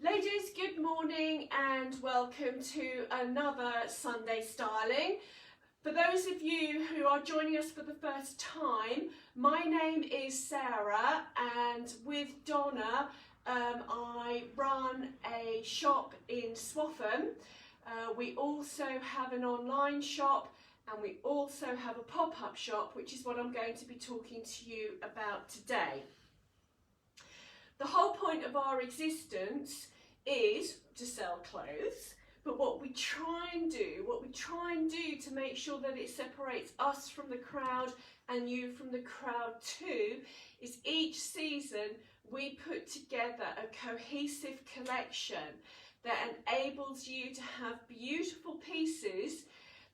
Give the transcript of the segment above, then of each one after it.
Ladies, good morning and welcome to another Sunday styling. For those of you who are joining us for the first time, my name is Sarah, and with Donna I run a shop in Swaffham. We also have an online shop, and we also have a pop-up shop, which is what I'm going to be talking to you about today. The whole point of our existence is to sell clothes, but what we try and do to make sure that it separates us from the crowd and you from the crowd too, is each season we put together a cohesive collection that enables you to have beautiful pieces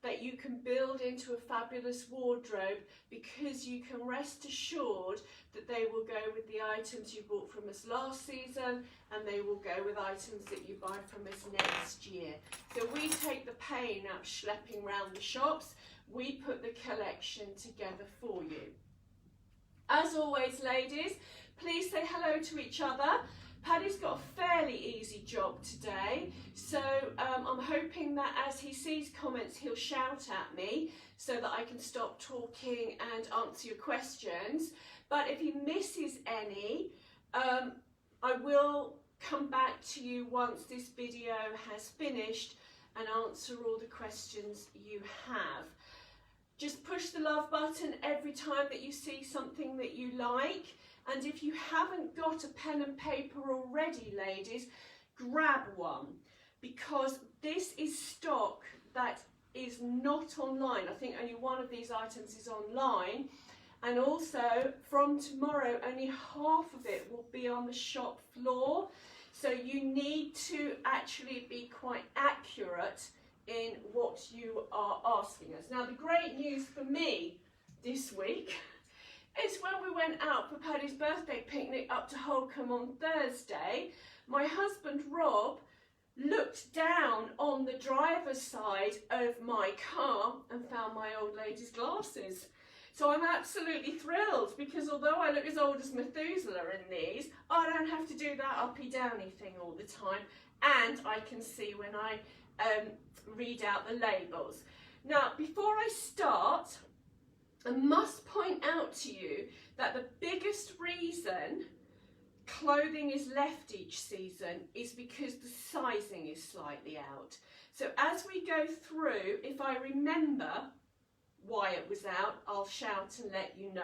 that you can build into a fabulous wardrobe, because you can rest assured that they will go with the items you bought from us last season, and they will go with items that you buy from us next year. So we take the pain out of schlepping around the shops. We put the collection together for you. As always, ladies, please say hello to each other. Paddy's got a fairly easy job today, so I'm hoping that as he sees comments he'll shout at me so that I can stop talking and answer your questions. But if he misses any, I will come back to you once this video has finished and answer all the questions you have. Just push the love button every time that you see something that you like. And if you haven't got a pen and paper already, ladies, grab one, because this is stock that is not online. I think only one of these items is online, and also from tomorrow only half of it will be on the shop floor. So you need to actually be quite accurate in what you are asking us. Now, the great news for me this week is when we went out for Paddy's birthday picnic up to Holcombe on Thursday, my husband Rob looked down on the driver's side of my car and found my old lady's glasses. So I'm absolutely thrilled, because although I look as old as Methuselah in these, I don't have to do that uppy-downy thing all the time, and I can see when I read out the labels. Now, before I start, I must point out to you that the biggest reason clothing is left each season is because the sizing is slightly out. So as we go through, if I remember why it was out, I'll shout and let you know.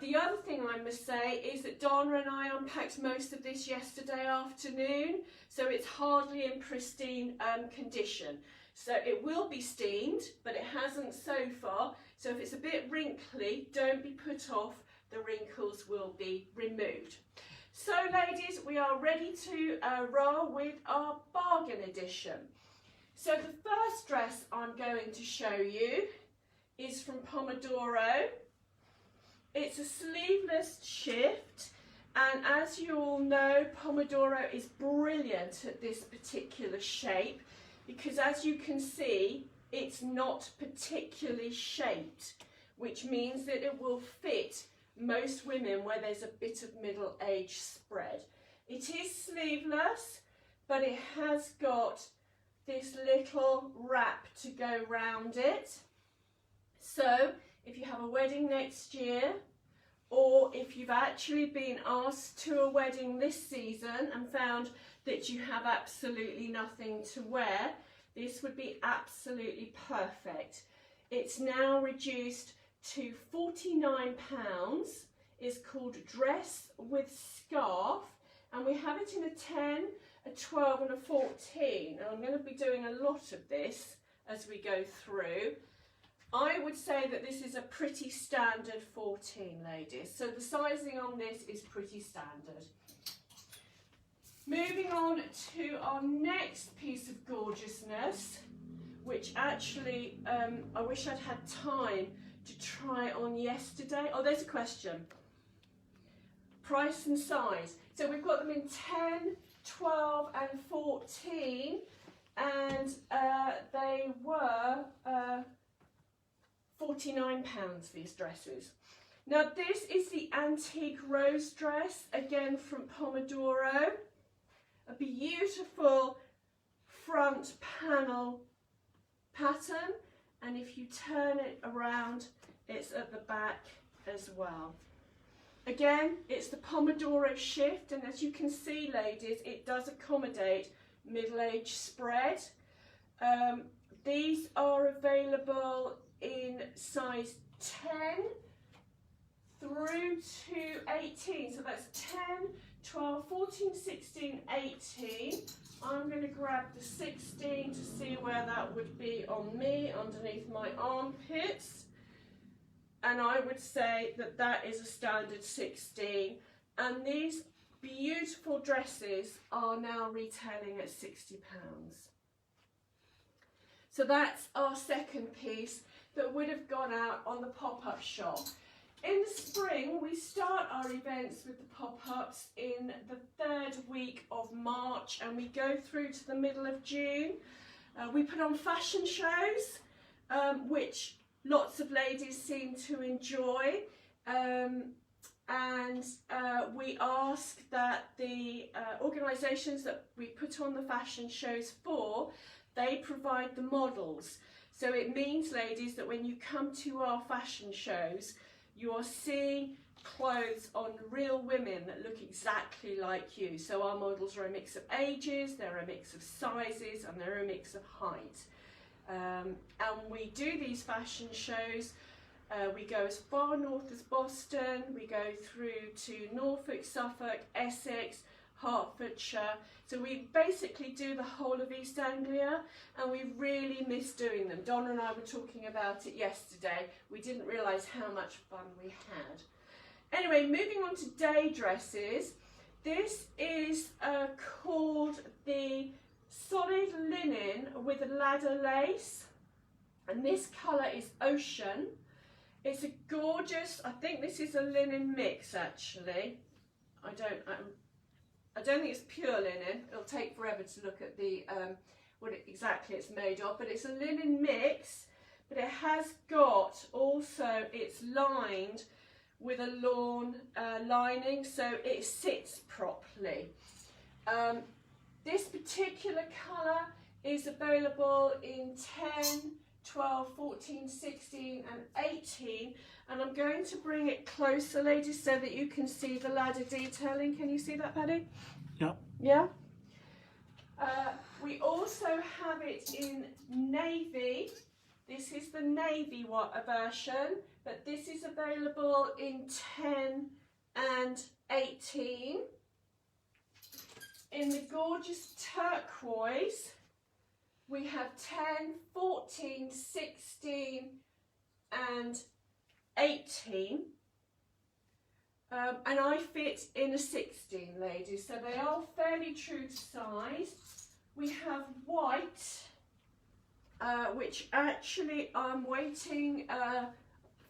The other thing I must say is that Donna and I unpacked most of this yesterday afternoon, so it's hardly in pristine condition. So it will be steamed, but it hasn't so far. So if it's a bit wrinkly, don't be put off. The wrinkles will be removed. So ladies, we are ready to roll with our bargain edition. So the first dress I'm going to show you is from Pomodoro. It's a sleeveless shift, and as you all know, Pomodoro is brilliant at this particular shape, because as you can see, it's not particularly shaped, which means that it will fit most women where there's a bit of middle age spread. It is sleeveless, but it has got this little wrap to go round it. So if you have a wedding next year, or if you've actually been asked to a wedding this season and found that you have absolutely nothing to wear, this would be absolutely perfect. It's now reduced to £49. It's called Dress with Scarf, and we have it in a 10, a 12 and a 14. And I'm going to be doing a lot of this as we go through. I would say that this is a pretty standard 14, ladies. So the sizing on this is pretty standard. Moving on to our next piece of gorgeousness, which actually I wish I'd had time to try on yesterday. Oh, there's a question. Price and size. So we've got them in 10, 12 and 14, and they were £49, these dresses. Now this is the antique rose dress, again from Pomodoro. a beautiful front panel pattern, and if you turn it around, it's at the back as well. Again, it's the Pomodoro shift, and as you can see, ladies, it does accommodate middle-age spread. These are available in size 10 through to 18, so that's 10, 12, 14, 16, 18. I'm going to grab the 16 to see where that would be on me, underneath my armpits. And I would say that that is a standard 16. And these beautiful dresses are now retailing at £60. So that's our second piece that would have gone out on the pop-up shop. In the spring, we start our events with the pop-ups in the 3rd week of March, and we go through to the middle of June. We put on fashion shows, which lots of ladies seem to enjoy, and we ask that the organisations that we put on the fashion shows for, they provide the models. So it means, ladies, that when you come to our fashion shows, you are seeing clothes on real women that look exactly like you. So our models are a mix of ages, they're a mix of sizes, and they're a mix of height. And we do these fashion shows. We go as far north as Boston, we go through to Norfolk, Suffolk, Essex, Hertfordshire. So we basically do the whole of East Anglia, and we really miss doing them. Donna and I were talking about it yesterday. We didn't realise how much fun we had. Anyway, moving on to day dresses. This is called the solid linen with a ladder lace, and this colour is Ocean. It's a gorgeous, I think this is a linen mix actually. I don't think it's pure linen. It'll take forever to look at the what exactly it's made of, but it's a linen mix, but it has got also, it's lined with a lawn lining, so it sits properly. This particular colour is available in 10, 12, 14, 16 and 18, and I'm going to bring it closer, ladies, so that you can see the ladder detailing. Can you see that, Paddy? Yeah. Yeah? We also have it in navy. This is the navy version, but this is available in 10 and 18. In the gorgeous turquoise, we have 10, 14, 16 and 18. And I fit in a 16, ladies, so they are fairly true to size. We have white, which actually I'm waiting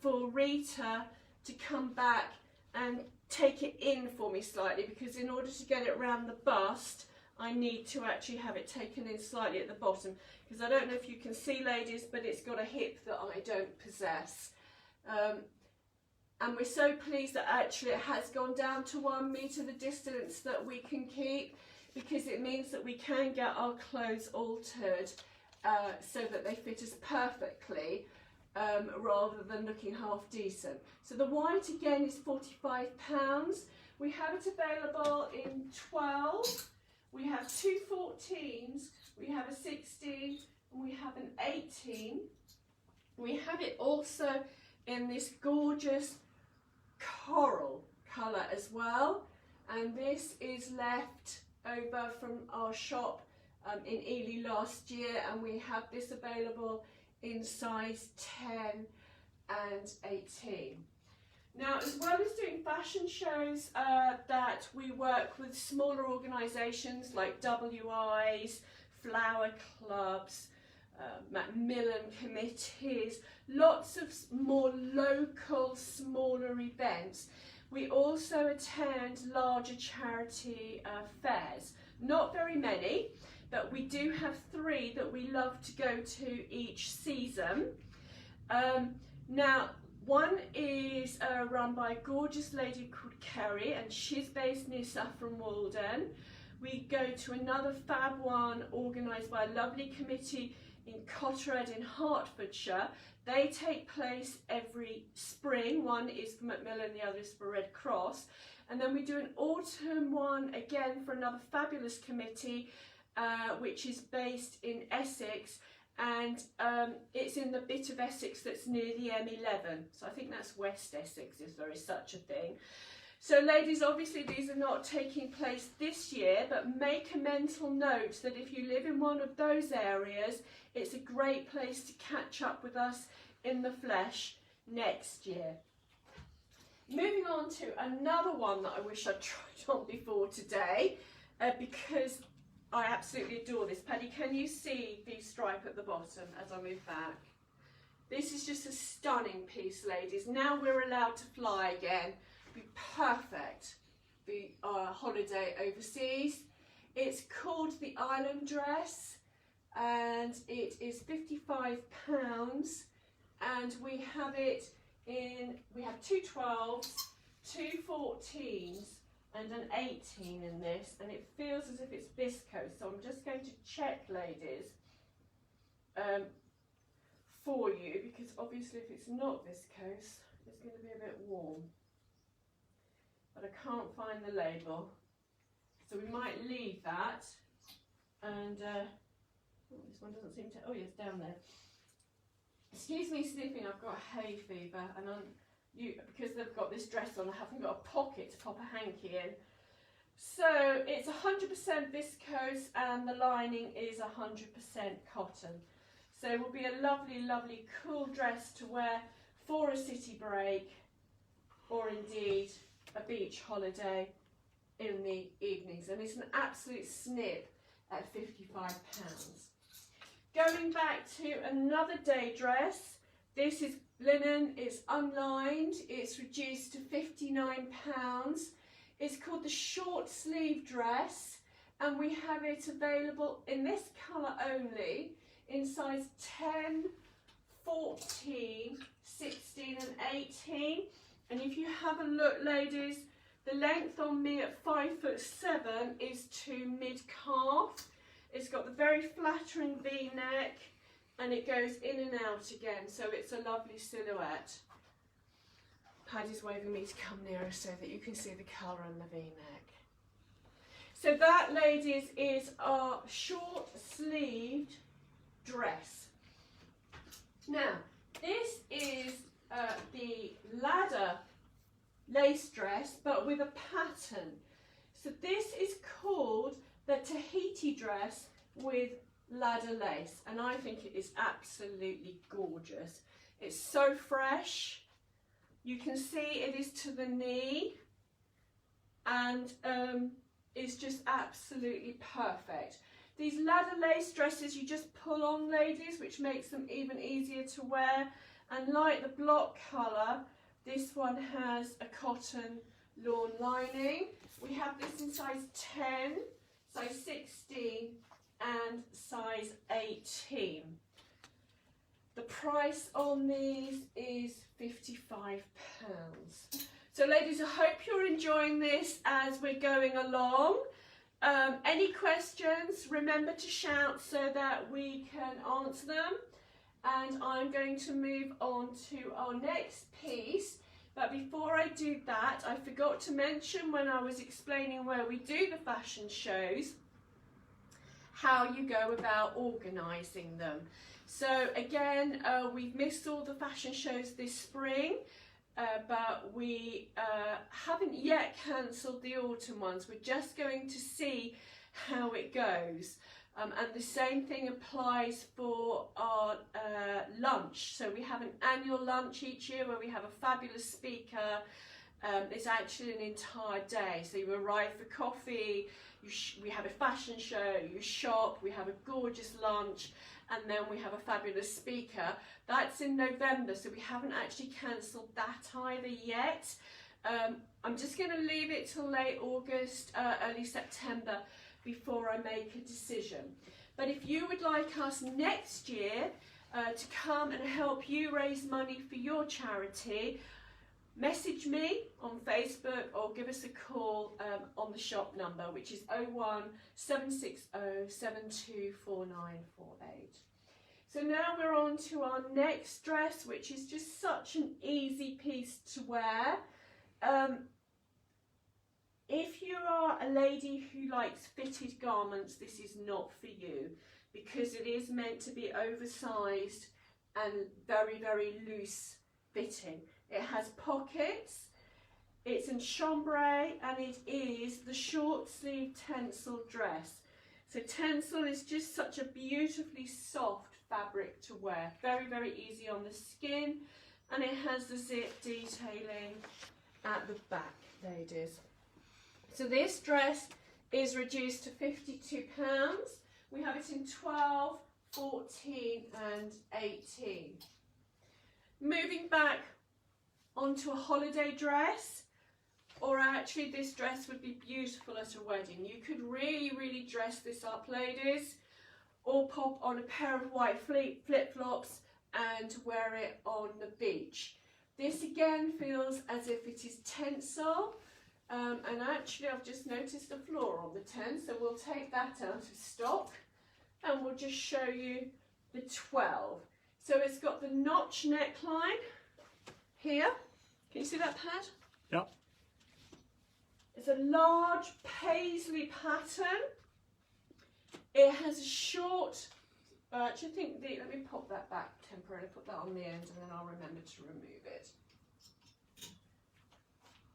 for Rita to come back and take it in for me slightly, because in order to get it around the bust, I need to actually have it taken in slightly at the bottom, because I don't know if you can see, ladies, but it's got a hip that I don't possess. And we're so pleased that actually it has gone down to 1 metre, the distance that we can keep, because it means that we can get our clothes altered so that they fit us perfectly, rather than looking half decent. So the white again is £45. We have it available in 12. We have 2 14s, we have a 16, and we have an 18. We have it also in this gorgeous coral colour as well, and this is left over from our shop in Ely last year, and we have this available in size 10 and 18. Now, as well as doing fashion shows, that we work with smaller organisations like WIs, flower clubs, Macmillan committees, lots of more local, smaller events. We also attend larger charity fairs. Not very many, but we do have 3 that we love to go to each season. Now, one is run by a gorgeous lady called Kerry, and she's based near Saffron Walden. We go to another fab one organised by a lovely committee in Cotterhead in Hertfordshire. They take place every spring. One is for Macmillan, the other is for Red Cross. And then we do an autumn one again for another fabulous committee, which is based in Essex, and it's in the bit of Essex that's near the M11. So I think that's West Essex, if there is such a thing. So ladies, obviously these are not taking place this year, but make a mental note that if you live in one of those areas, it's a great place to catch up with us in the flesh next year. Moving on to another one that I wish I'd tried on before today, because I absolutely adore this. Paddy, can you see the stripe at the bottom as I move back? This is just a stunning piece, ladies. Now we're allowed to fly again. Be perfect for our holiday overseas. It's called the Island Dress, and it is £55, and we have it in, we have two 12s, two 14s and an 18 in this, and it feels as if it's viscose. So I'm just going to check, ladies, for you, because obviously if it's not viscose, it's going to be a bit warm. But I can't find the label, so we might leave that. And oh, this one doesn't seem to, oh yes, down there. Excuse me sniffing, I've got hay fever, and because they've got this dress on, I haven't got a pocket to pop a hanky in. So it's 100% viscose, and the lining is 100% cotton. So it will be a lovely, lovely cool dress to wear for a city break, or indeed a beach holiday in the evenings. And it's an absolute snip at £55. Going back to another day dress, this is linen, it's unlined, it's reduced to £59. It's called the short sleeve dress, and we have it available in this colour only, in size 10, 14, 16 and 18. And if you have a look, ladies, the length on me at 5'7" is to mid-calf. It's got the very flattering V-neck, and it goes in and out again, so it's a lovely silhouette. Paddy's waving me to come nearer so that you can see the colour and the V-neck. So that, ladies, is our short-sleeved dress. Now, this is the ladder lace dress, but with a pattern. So this is called the Tahiti dress with ladder lace, and I think it is absolutely gorgeous. It's so fresh. You can see it is to the knee, and it's just absolutely perfect. These ladder lace dresses you just pull on, ladies, which makes them even easier to wear. And like the block colour, this one has a cotton lawn lining. We have this in size 10, size 16 and size 18. The price on these is £55. So ladies, I hope you're enjoying this as we're going along. Any questions, remember to shout so that we can answer them. And I'm going to move on to our next piece. But before I do that, I forgot to mention when I was explaining where we do the fashion shows, how you go about organising them. So again, we've missed all the fashion shows this spring, but we haven't yet cancelled the autumn ones. We're just going to see how it goes. And the same thing applies for our lunch. So we have an annual lunch each year where we have a fabulous speaker. It's actually an entire day. So you arrive for coffee, we have a fashion show, you shop, we have a gorgeous lunch, and then we have a fabulous speaker. That's in November, so we haven't actually cancelled that either yet. I'm just going to leave it till late August, early September before I make a decision. But if you would like us next year to come and help you raise money for your charity, message me on Facebook or give us a call on the shop number, which is 01760 724948. So now we're on to our next dress, which is just such an easy piece to wear. If you are a lady who likes fitted garments, this is not for you, because it is meant to be oversized and very, very loose fitting. It has pockets, it's in chambray, and it is the short sleeve Tensile dress. So Tensile is just such a beautifully soft fabric to wear, very, very easy on the skin, and it has the zip detailing at the back, ladies. So this dress is reduced to £52. We have it in 12, 14 and 18. Moving back onto a holiday dress, or actually this dress would be beautiful at a wedding. You could really, really dress this up, ladies, or pop on a pair of white flip-flops and wear it on the beach. This again feels as if it is tensile, and actually I've just noticed a flaw on the tent, so we'll take that out of stock and we'll just show you the 12. So it's got the notch neckline here. Can you see that pad? Yep. It's a large paisley pattern. It has a short, actually I think, let me pop that back temporarily, put that on the end and then I'll remember to remove it.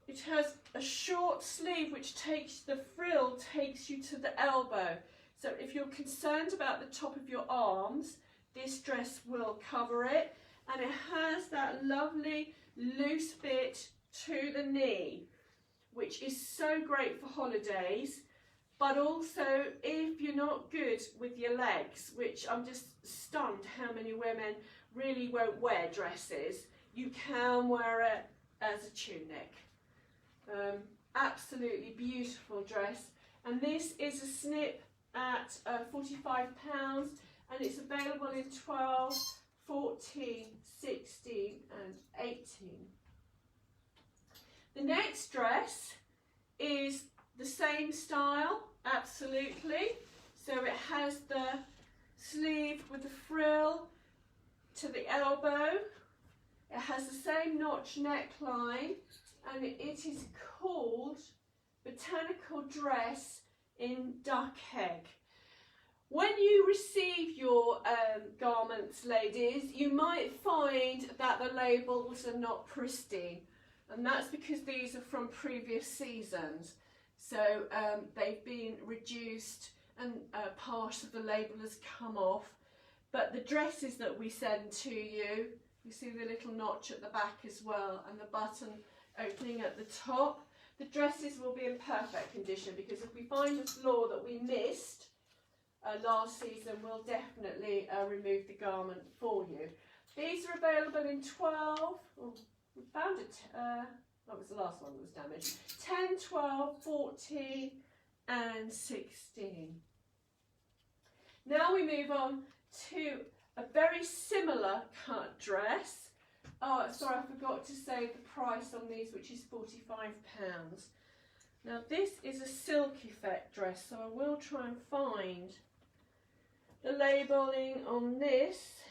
It has a short sleeve which takes, the frill takes you to the elbow. So if you're concerned about the top of your arms, this dress will cover it. And it has that lovely loose fit to the knee, which is so great for holidays, but also if you're not good with your legs, which I'm just stunned how many women really won't wear dresses, you can wear it as a tunic. Absolutely beautiful dress, and this is a snip at £45, and it's available in 12, 14, 16 and 18. The next dress is the same style, absolutely. So it has the sleeve with the frill to the elbow. It has the same notch neckline, and it is called Botanical Dress in Duck Egg. When you receive your garments, ladies, you might find that the labels are not pristine, and that's because these are from previous seasons. So they've been reduced and part of the label has come off. But the dresses that we send to you, you see the little notch at the back as well and the button opening at the top. The dresses will be in perfect condition, because if we find a flaw that we missed last season, we'll definitely remove the garment for you. These are available in 12, oh, we found it, that was the last one that was damaged, 10, 12, 14 and 16. Now we move on to a very similar cut dress. Oh, sorry, I forgot to say the price on these, which is £45. Now this is a silk effect dress, so I will try and find the labelling on this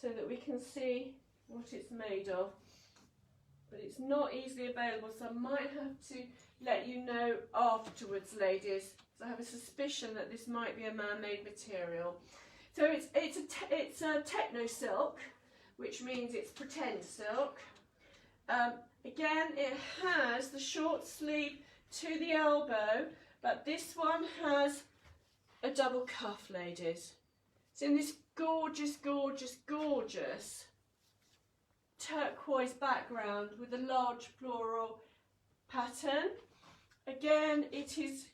so that we can see what it's made of. But it's not easily available, so I might have to let you know afterwards, ladies. So I have a suspicion that this might be a man-made material. So it's a techno silk, which means it's pretend silk. Again, it has the short sleeve to the elbow, but this one has a double cuff, ladies. It's in this gorgeous, gorgeous, gorgeous turquoise background with a large floral pattern. Again, it is,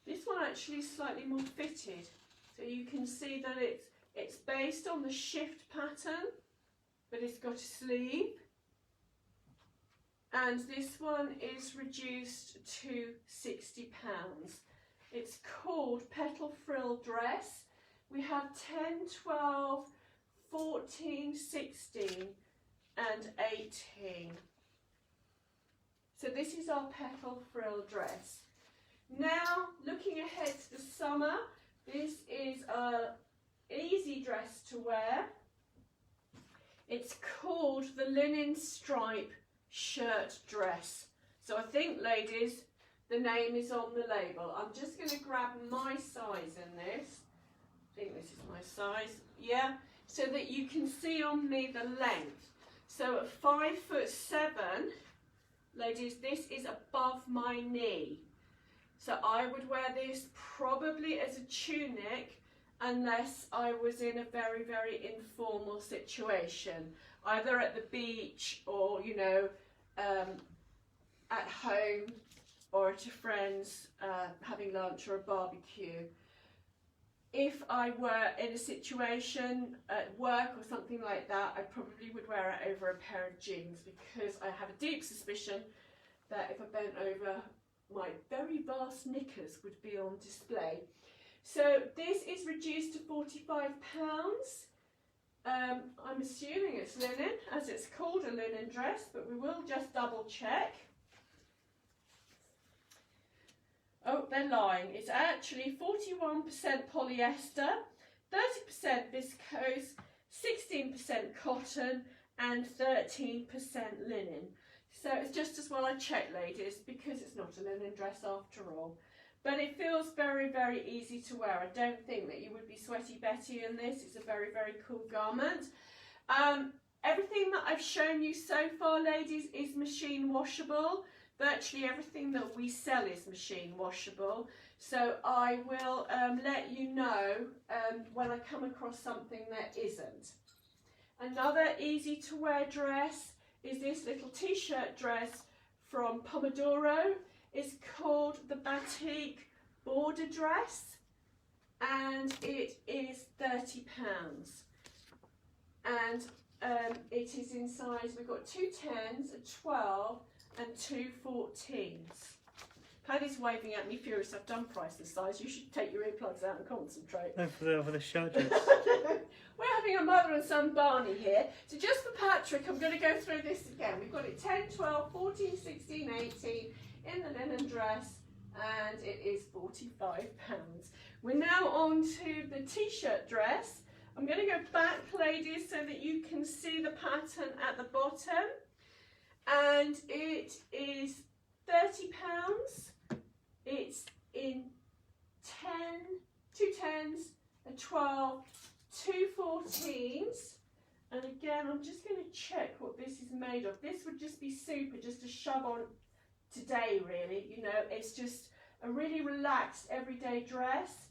this one actually is slightly more fitted, so you can see that it's based on the shift pattern, but it's got a sleeve, and this one is reduced to £60. It's called Petal Frill Dress. We have 10, 12, 14, 16 and 18. So this is our petal frill dress. Now, looking ahead to the summer, this is an easy dress to wear. It's called the linen stripe shirt dress. So I think, ladies, the name is on the label. I'm just going to grab my size in this. I think this is my size. Yeah, so that you can see on me the length. So at 5'7", ladies, this is above my knee. So I would wear this probably as a tunic unless I was in a very, very informal situation, either at the beach or, you know, at home or at a friend's having lunch or a barbecue. If I were in a situation at work or something like that, I probably would wear it over a pair of jeans, because I have a deep suspicion that if I bent over, my very vast knickers would be on display. So this is reduced to £45. I'm assuming it's linen, as it's called a linen dress, but we will just double check. Oh, they're lying. It's actually 41% polyester, 30% viscose, 16% cotton, and 13% linen. So it's just as well I check, ladies, because it's not a linen dress after all. But it feels very, very easy to wear. I don't think that you would be sweaty Betty in this. It's a very, very cool garment. Everything that I've shown you so far, ladies, is machine washable. Virtually everything that we sell is machine washable. So I will let you know when I come across something that isn't. Another easy to wear dress is this little t-shirt dress from Pomodoro. It's called the Batik Border Dress, and it is £30. And it is in size, we've got 2 10s, a 12 and 2 14s. Paddy's waving at me furious. I've done price and size. You should take your earplugs out and concentrate. No, for the shirt dress. We're having a mother and son Barney here. So just for Patrick, I'm going to go through this again. We've got it 10, 12, 14, 16, 18 in the linen dress, and it is £45. We're now on to the t-shirt dress. I'm going to go back, ladies, so that you can see the pattern at the bottom. And it is £30. It's in 10, 2 10s, a 12, 2 14s. And again, I'm just going to check what this is made of. This would just be super, just to shove on today, really. You know, it's just a really relaxed everyday dress.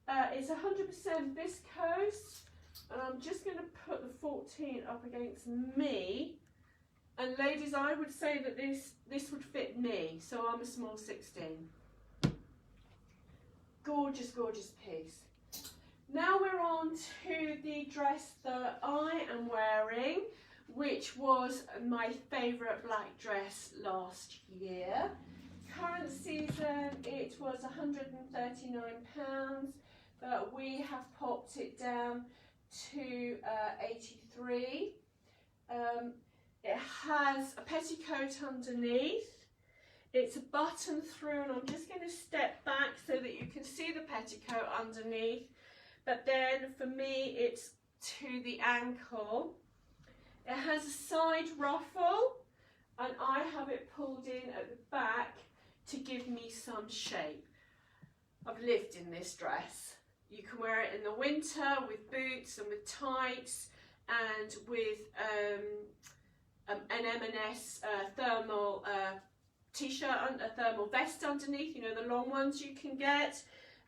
It's 100% viscose, and I'm just going to put the 14 up against me. And ladies, I would say that this would fit me, so I'm a small 16. Gorgeous, gorgeous piece. Now we're on to the dress that I am wearing, which was my favourite black dress last year. Current season, it was £139, but we have popped it down to 83. It has a petticoat underneath. It's a button through, and I'm just going to step back so that you can see the petticoat underneath. But then for me, it's to the ankle. It has a side ruffle, and I have it pulled in at the back to give me some shape. I've lived in this dress. You can wear it in the winter with boots and with tights and with an M&S thermal t-shirt, a thermal vest underneath, you know, the long ones you can get.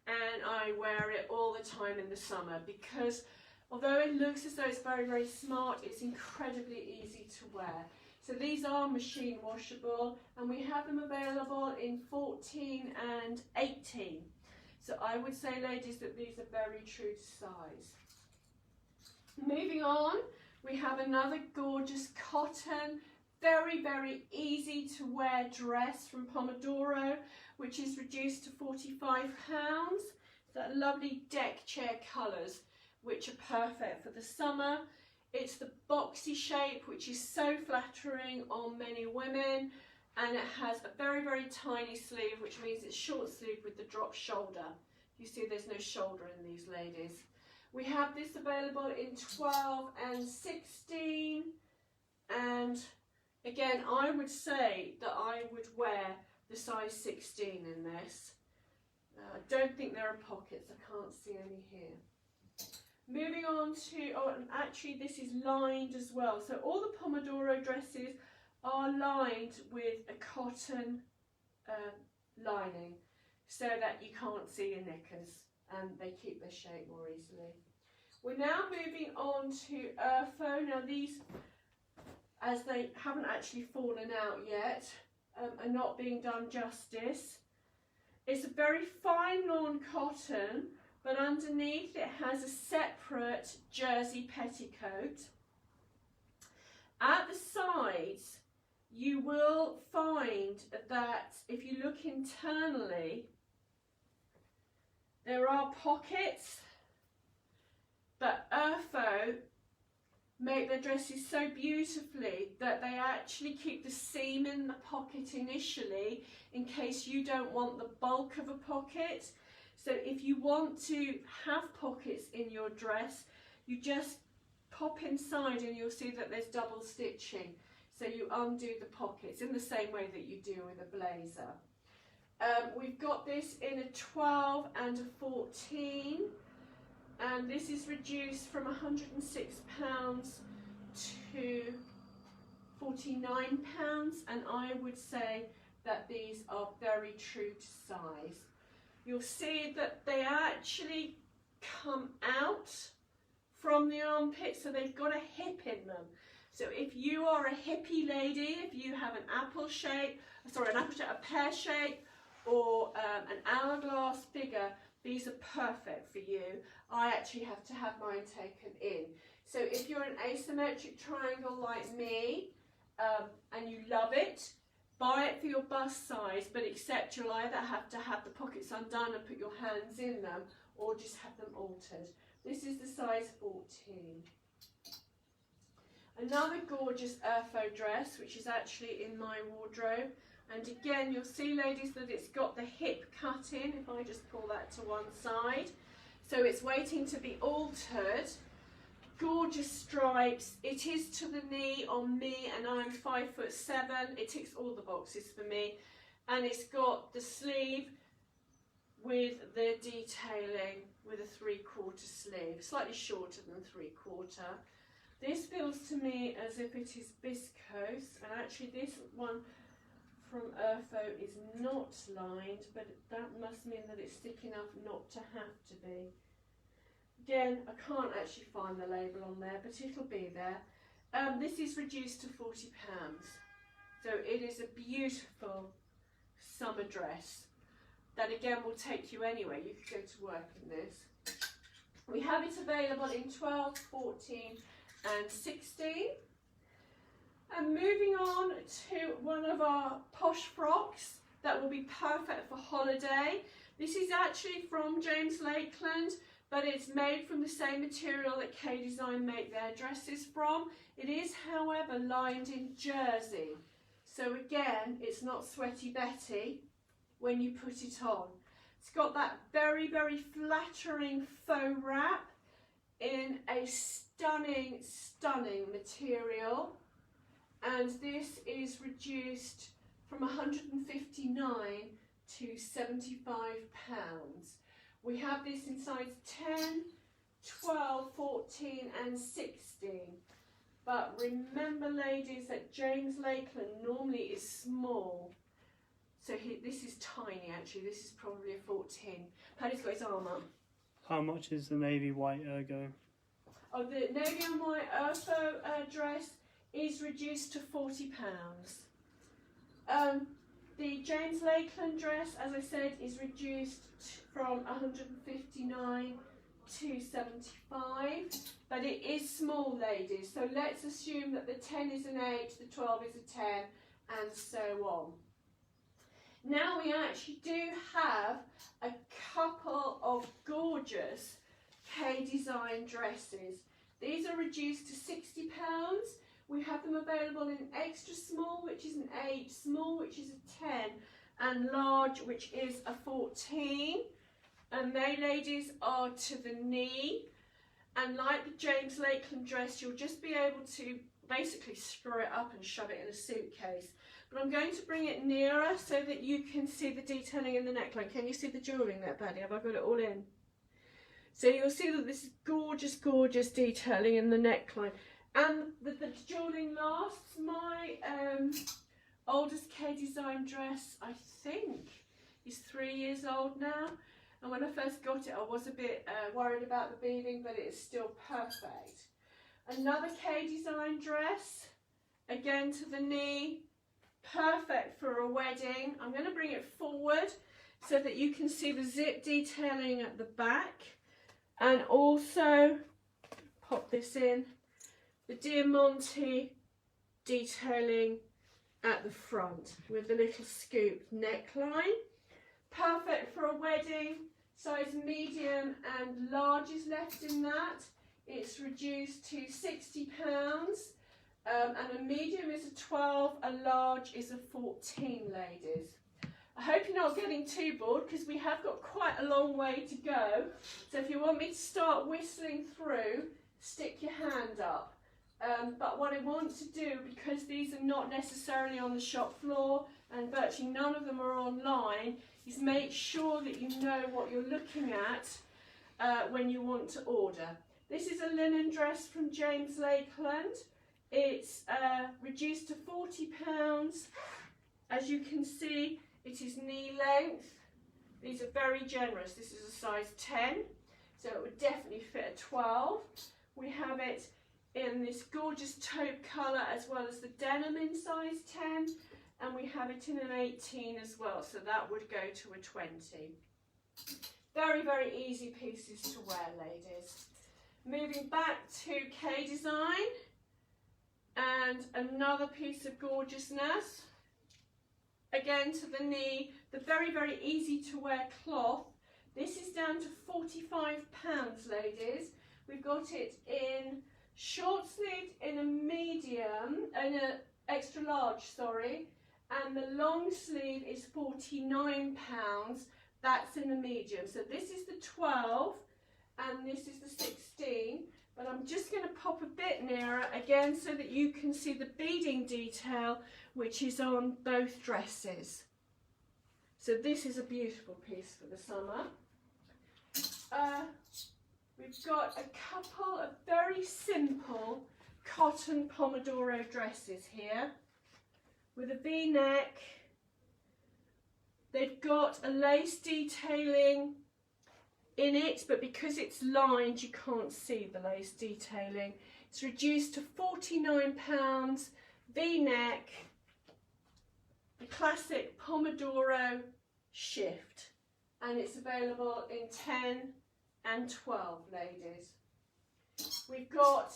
And I wear it all the time in the summer because although it looks as though it's very, very smart, it's incredibly easy to wear. So these are machine washable, and we have them available in 14 and 18. So I would say, ladies, that these are very true to size. Moving on, we have another gorgeous cotton, very, very easy to wear dress from Pomodoro, which is reduced to £45. That lovely deck chair colours, which are perfect for the summer. It's the boxy shape, which is so flattering on many women, and it has a very, very tiny sleeve, which means it's short sleeve with the drop shoulder. You see there's no shoulder in these ladies. We have this available in 12 and 16, and again, I would say that I would wear the size 16 in this. I don't think there are pockets, I can't see any here. Moving on to, oh, and actually this is lined as well. So all the Pomodoro dresses are lined with a cotton lining so that you can't see your knickers and they keep their shape more easily. We're now moving on to Urfo. Now these, as they haven't actually fallen out yet, are not being done justice. It's a very fine lawn cotton, but underneath it has a separate jersey petticoat. At the sides, you will find that if you look internally, there are pockets, but Urfo make their dresses so beautifully that they actually keep the seam in the pocket initially in case you don't want the bulk of a pocket. So if you want to have pockets in your dress, you just pop inside and you'll see that there's double stitching. So you undo the pockets in the same way that you do with a blazer. We've got this in a 12 and a 14. And this is reduced from £106 to £49, and I would say that these are very true to size. You'll see that they actually come out from the armpit, so they've got a hip in them. So if you are a hippie lady, if you have an apple shape, a pear shape, or an hourglass figure, these are perfect for you. I actually have to have mine taken in. So if you're an asymmetric triangle like me, and you love it, buy it for your bust size, but except you'll either have to have the pockets undone and put your hands in them, or just have them altered. This is the size 14. Another gorgeous Urfo dress, which is actually in my wardrobe. And again, you'll see, ladies, that it's got the hip cut in, if I just pull that to one side. So it's waiting to be altered. Gorgeous stripes. It is to the knee on me, and I'm 5'7". It ticks all the boxes for me. And it's got the sleeve with the detailing with a 3/4 sleeve, slightly shorter than 3/4. This feels to me as if it is viscose, and actually this one from Urfo is not lined, but that must mean that it's thick enough not to have to be. Again, I can't actually find the label on there, but it'll be there. This is reduced to £40. So it is a beautiful summer dress that again will take you anywhere. You could go to work in this. We have it available in 12, 14 and 16. And moving on to one of our posh frocks that will be perfect for holiday. This is actually from James Lakeland, but it's made from the same material that K Design make their dresses from. It is, however, lined in jersey. So again, it's not Sweaty Betty when you put it on. It's got that very, very flattering faux wrap in a stunning, stunning material. And this is reduced from 159 to £75. We have this in size 10, 12, 14 and 16. But remember, ladies, that James Lakeland normally is small. So this is tiny, actually. This is probably a 14. Paddy's got his arm up. How much is the navy white ergo? Oh, the navy and white Urfo dress is reduced to £40. The James Lakeland dress, as I said, is reduced from 159 to 75, but it is small, ladies, so let's assume that the 10 is an 8, the 12 is a 10, and so on. Now we actually do have a couple of gorgeous K Design dresses. These are reduced to £60. We have them available in extra small, which is an 8, small, which is a 10, and large, which is a 14. And they, ladies, are to the knee. And like the James Lakeland dress, you'll just be able to basically screw it up and shove it in a suitcase. But I'm going to bring it nearer so that you can see the detailing in the neckline. Can you see the jewelling there, Paddy? Have I got it all in? So you'll see that this is gorgeous, gorgeous detailing in the neckline. And the jewelling lasts. My oldest K design dress, I think, is 3 years old now. And when I first got it, I was a bit worried about the beading, but it is still perfect. Another K design dress, again to the knee, perfect for a wedding. I'm going to bring it forward so that you can see the zip detailing at the back, and also pop this in, the Diamante detailing at the front with the little scoop neckline. Perfect for a wedding. Size medium and large is left in that. It's reduced to £60, and a medium is a 12, a large is a 14, ladies. I hope you're not getting too bored, because we have got quite a long way to go. So if you want me to start whistling through, stick your hand up. But what I want to do, because these are not necessarily on the shop floor and virtually none of them are online, is make sure that you know what you're looking at when you want to order. This is a linen dress from James Lakeland. It's reduced to £40. As you can see, it is knee length. These are very generous. This is a size 10, so it would definitely fit a 12. We have it in this gorgeous taupe colour, as well as the denim in size 10. And we have it in an 18 as well, so that would go to a 20. Very, very easy pieces to wear, ladies. Moving back to K design, and another piece of gorgeousness. Again to the knee, the very, very easy to wear cloth. This is down to £45, ladies. We've got it in short sleeved, in a medium, in an extra large, sorry. And the long sleeve is £49, that's in a medium. So this is the 12 and this is the 16, but I'm just going to pop a bit nearer again so that you can see the beading detail which is on both dresses. So this is a beautiful piece for the summer. We've got a couple of very simple cotton Pomodoro dresses here, with a V-neck. They've got a lace detailing in it, but because it's lined you can't see the lace detailing. It's reduced to £49, V-neck, the classic Pomodoro shift, and it's available in 10 and 12, ladies. We've got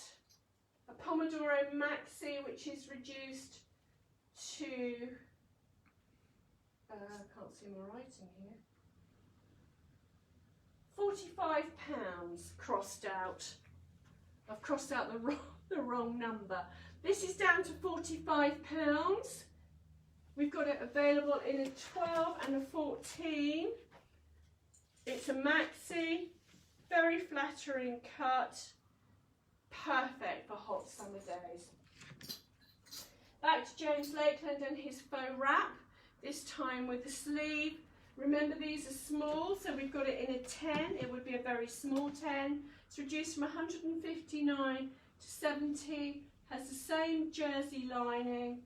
a Pomodoro Maxi, which is reduced to, I can't see my writing here, £45 crossed out. I've crossed out the wrong number. This is down to £45. We've got it available in a 12 and a 14. It's a maxi, very flattering cut, perfect for hot summer days. Back to James Lakeland and his faux wrap, this time with the sleeve. Remember, these are small, so we've got it in a 10. It would be a very small 10. It's reduced from 159 to 70, has the same jersey lining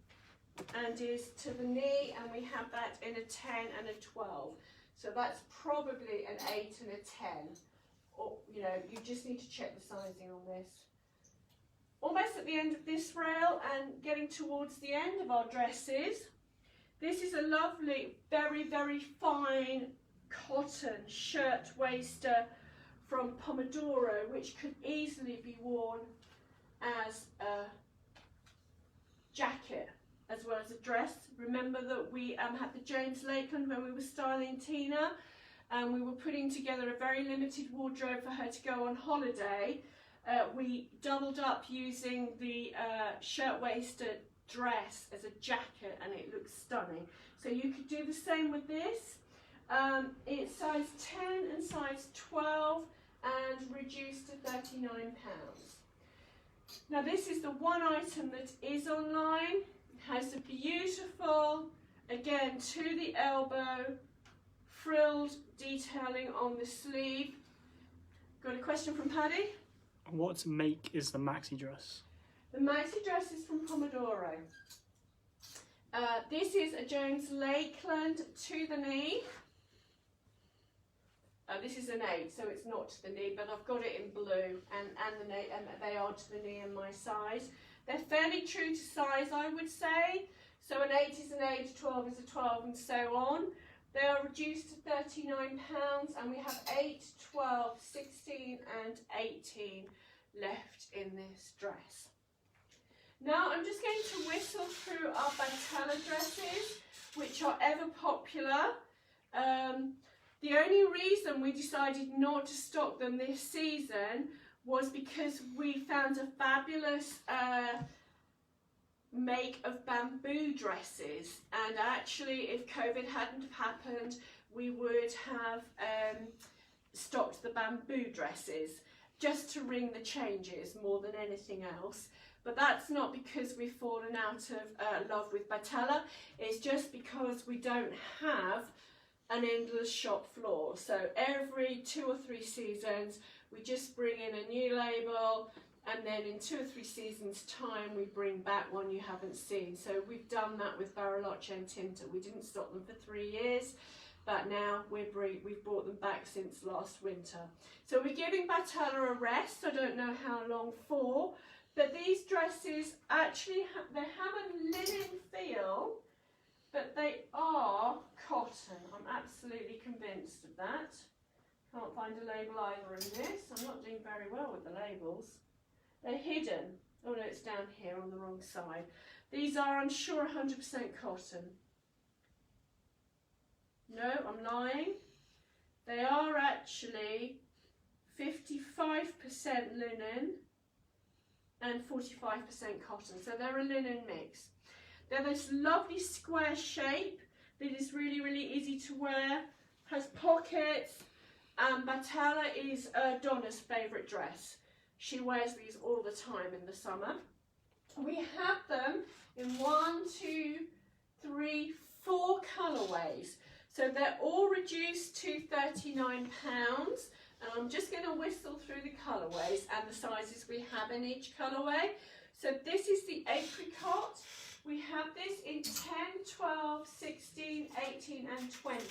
and is to the knee, and we have that in a 10 and a 12. So that's probably an 8 and a 10. Or, you know, you just need to check the sizing on this. Almost at the end of this rail and getting towards the end of our dresses. This is a lovely, very, very fine cotton shirt waister from Pomodoro, which could easily be worn as a jacket as well as a dress. Remember that we had the James Lakeland when we were styling Tina, and we were putting together a very limited wardrobe for her to go on holiday. we doubled up using the shirtwaisted dress as a jacket, and it looks stunning. So you could do the same with this. It's size 10 and size 12 and reduced to £39. Now this is the one item that is online. It has a beautiful, again to the elbow, frilled detailing on the sleeve. Got a question from Paddy? What make is the maxi dress? The Maxi Dress is from Pomodoro. This is a Jones Lakeland to the knee. This is an 8, so it's not to the knee, but I've got it in blue, and they are to the knee in my size. They're fairly true to size, I would say. So an 8 is an 8, 12 is a 12, and so on. They are reduced to £39, and we have 8, 12, 16 and 18 left in this dress. Now I'm just going to whistle through our Batella dresses, which are ever popular. The only reason we decided not to stock them this season was because we found a fabulous make of bamboo dresses, and actually if COVID hadn't happened we would have stocked the bamboo dresses just to ring the changes more than anything else. But that's not because we've fallen out of love with Batella, it's just because we don't have an endless shop floor. So every 2 or 3 seasons we just bring in a new label, and then in 2 or 3 seasons time we bring back one you haven't seen. So we've done that with Bariloche and Tinta. We didn't stock them for 3 years, but now we've brought them back since last winter. So we're giving Batella a rest. I don't know how long for, but these dresses actually they have a linen feel, but they are cotton. I'm absolutely convinced of that. Can't find a label either in this. I'm not doing very well with the labels. They're hidden. Oh no, it's down here on the wrong side. These are, I'm sure, 100% cotton. No, I'm lying. They are actually 55% linen and 45% cotton. So they're a linen mix. They're this lovely square shape that is really, really easy to wear, has pockets, and Batella is Donna's favourite dress. She wears these all the time in the summer. We have them in 1, 2, 3, 4 colourways. So they're all reduced to £39, and I'm just going to whistle through the colourways and the sizes we have in each colourway. So this is the apricot. We have this in 10, 12, 16, 18 and 20.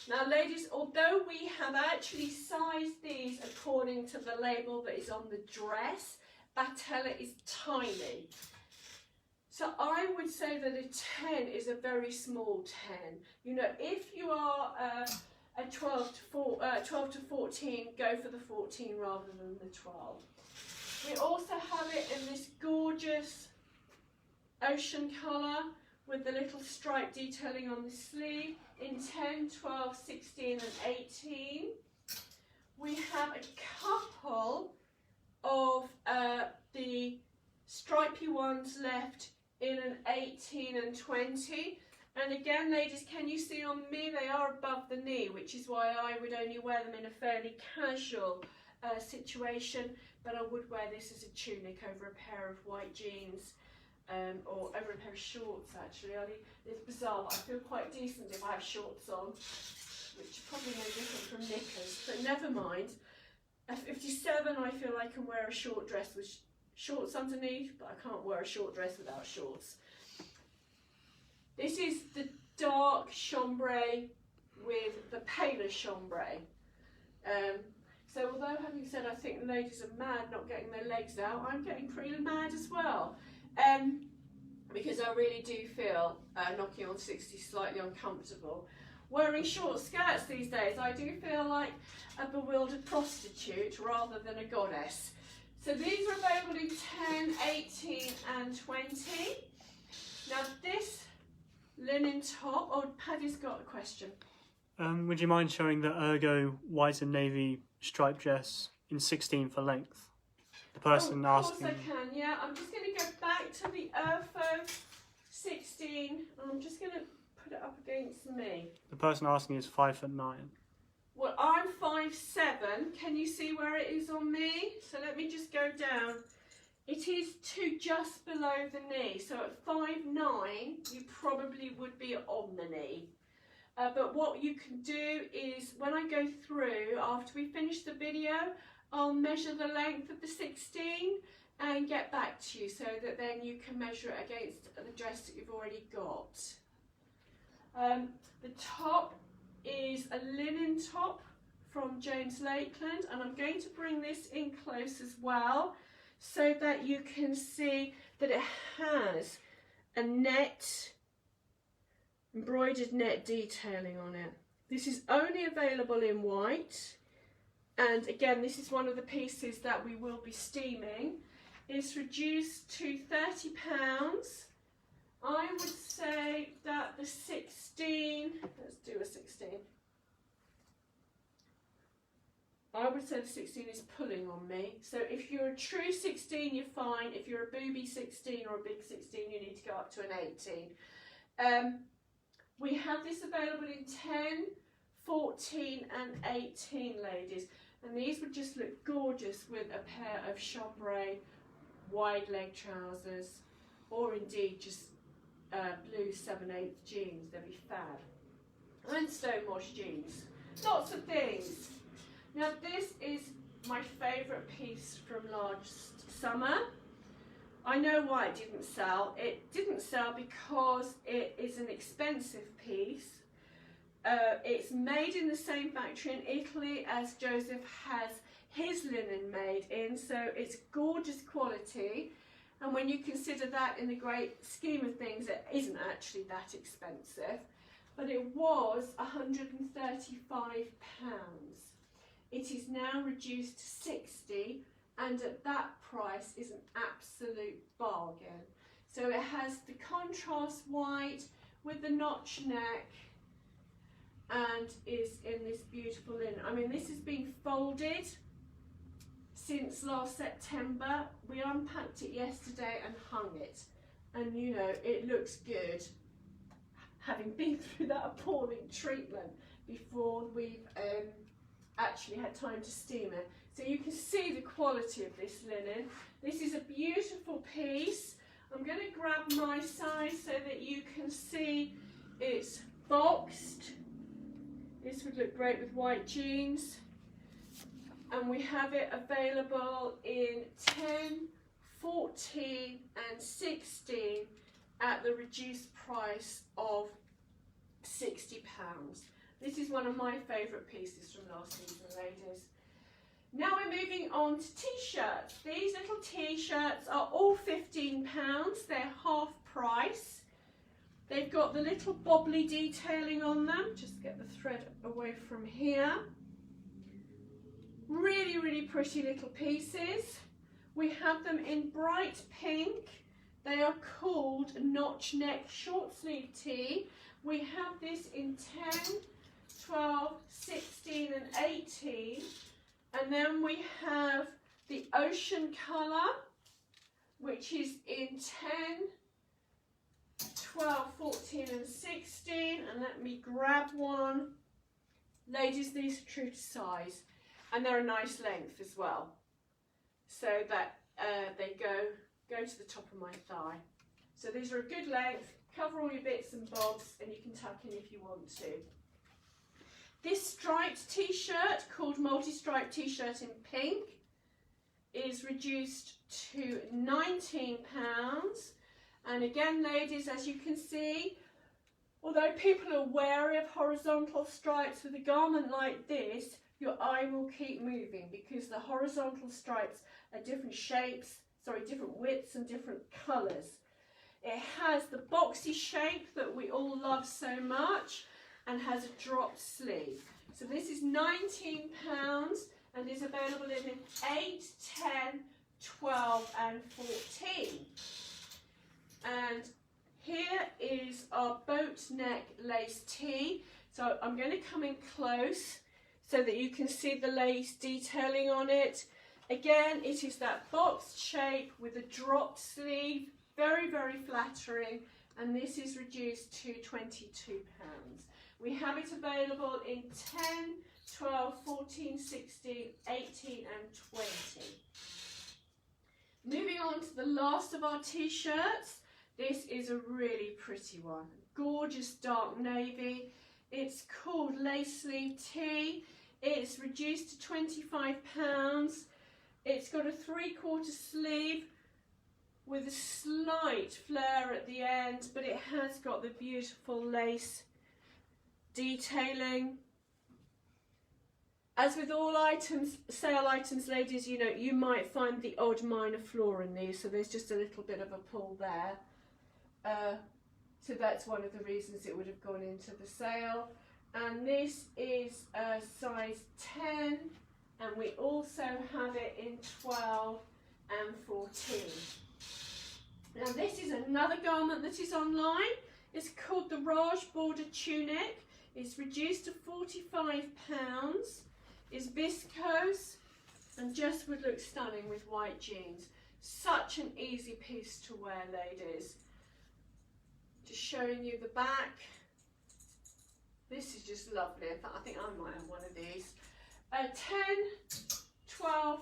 Now ladies, although we have actually sized these according to the label that is on the dress, Batella is tiny. So I would say that a 10 is a very small 10. You know, if you are a 12 to 14, go for the 14 rather than the 12. We also have it in this gorgeous ocean colour with the little stripe detailing on the sleeve in 10, 12, 16 and 18. We have a couple of the stripy ones left in an 18 and 20. And again, ladies, can you see on me they are above the knee, which is why I would only wear them in a fairly casual situation, but I would wear this as a tunic over a pair of white jeans. Or over a pair of shorts actually. It's bizarre, I feel quite decent if I have shorts on, which is probably no different from knickers, but never mind. At 57 I feel I can wear a short dress with shorts underneath, but I can't wear a short dress without shorts. This is the dark chambray with the paler chambray. So although, having said I think the ladies are mad not getting their legs out, I'm getting pretty mad as well. Because I really do feel knocking on 60 slightly uncomfortable. Wearing short skirts these days, I do feel like a bewildered prostitute rather than a goddess. So these are available in 10, 18 and 20. Now this linen top, oh Paddy's got a question. Would you mind showing the Ergo white and navy striped dress in 16 for length? The person asking. Of course I can, yeah. I'm just going to go back to the Urfo 16 and I'm just going to put it up against me. The person asking is 5'9". Well, I'm 5'7". Can you see where it is on me? So let me just go down. It is to just below the knee. So at 5'9", you probably would be on the knee. But what you can do is, when I go through, after we finish the video, I'll measure the length of the 16 and get back to you so that then you can measure it against the dress that you've already got. The top is a linen top from James Lakeland, and I'm going to bring this in close as well so that you can see that it has a embroidered net detailing on it. This is only available in white, and again, this is one of the pieces that we will be steaming. It's reduced to £30. I would say that the 16, let's do a 16. I would say the 16 is pulling on me. So if you're a true 16, you're fine. If you're a booby 16 or a big 16, you need to go up to an 18. We have this available in 10, 14 and 18, ladies. And these would just look gorgeous with a pair of chambray wide leg trousers, or indeed just blue 7/8 jeans. They'd be fab. And stonewash jeans. Lots of things. Now this is my favourite piece from last summer. I know why it didn't sell. It didn't sell because it is an expensive piece. It's made in the same factory in Italy as Joseph has his linen made in, so it's gorgeous quality. And when you consider that in the great scheme of things, it isn't actually that expensive. But it was £135. It is now reduced to 60, and at that price is an absolute bargain. So it has the contrast white with the notch neck and is in this beautiful linen. I mean, this has been folded since last September. We unpacked it yesterday and hung it, and you know, it looks good, having been through that appalling treatment before we've actually had time to steam it. So you can see the quality of this linen. This is a beautiful piece. I'm going to grab my size so that you can see it's boxed. This would look great with white jeans. And we have it available in 10, 14 and 16 at the reduced price of £60. This is one of my favourite pieces from last season, ladies. Now we're moving on to t-shirts. These little t-shirts are all £15. They're half price. They've got the little bobbly detailing on them. Just get the thread away from here. Really, really pretty little pieces. We have them in bright pink. They are called Knotch Neck Short Sleeve Tee. We have this in 10, 12, 16 and 18. And then we have the ocean colour, which is in 10, 12, 14 and 16. And let me grab one. Ladies, these are true to size. And they're a nice length as well. So that they go to the top of my thigh. So these are a good length. Cover all your bits and bobs, and you can tuck in if you want to. This striped t-shirt, called multi-striped t-shirt in pink, is reduced to £19. And again, ladies, as you can see, although people are wary of horizontal stripes with a garment like this, your eye will keep moving because the horizontal stripes are different shapes, different widths and different colours. It has the boxy shape that we all love so much and has a drop sleeve. So this is £19 and is available in 8, 10, 12 and 14. And here is our boat neck lace tee. So I'm going to come in close so that you can see the lace detailing on it. Again, it is that boxed shape with a dropped sleeve, very, very flattering, and this is reduced to £22. We have it available in 10, 12, 14, 16, 18 and 20. Moving on to the last of our t-shirts. This is a really pretty one. Gorgeous dark navy. It's called Lace Sleeve Tee. It's reduced to £25. It's got a 3/4 sleeve with a slight flare at the end, but it has got the beautiful lace detailing. As with all items, sale items, ladies, you know, you might find the odd minor flaw in these, so there's just a little bit of a pull there. So that's one of the reasons it would have gone into the sale. And this is a size 10, and we also have it in 12 and 14. Now this is another garment that is online. It's called the Raj Border Tunic. It's reduced to £45. It's viscose and just would look stunning with white jeans. Such an easy piece to wear, ladies. Just showing you the back. This is just lovely. In fact, I think I might have one of these. 10, 12,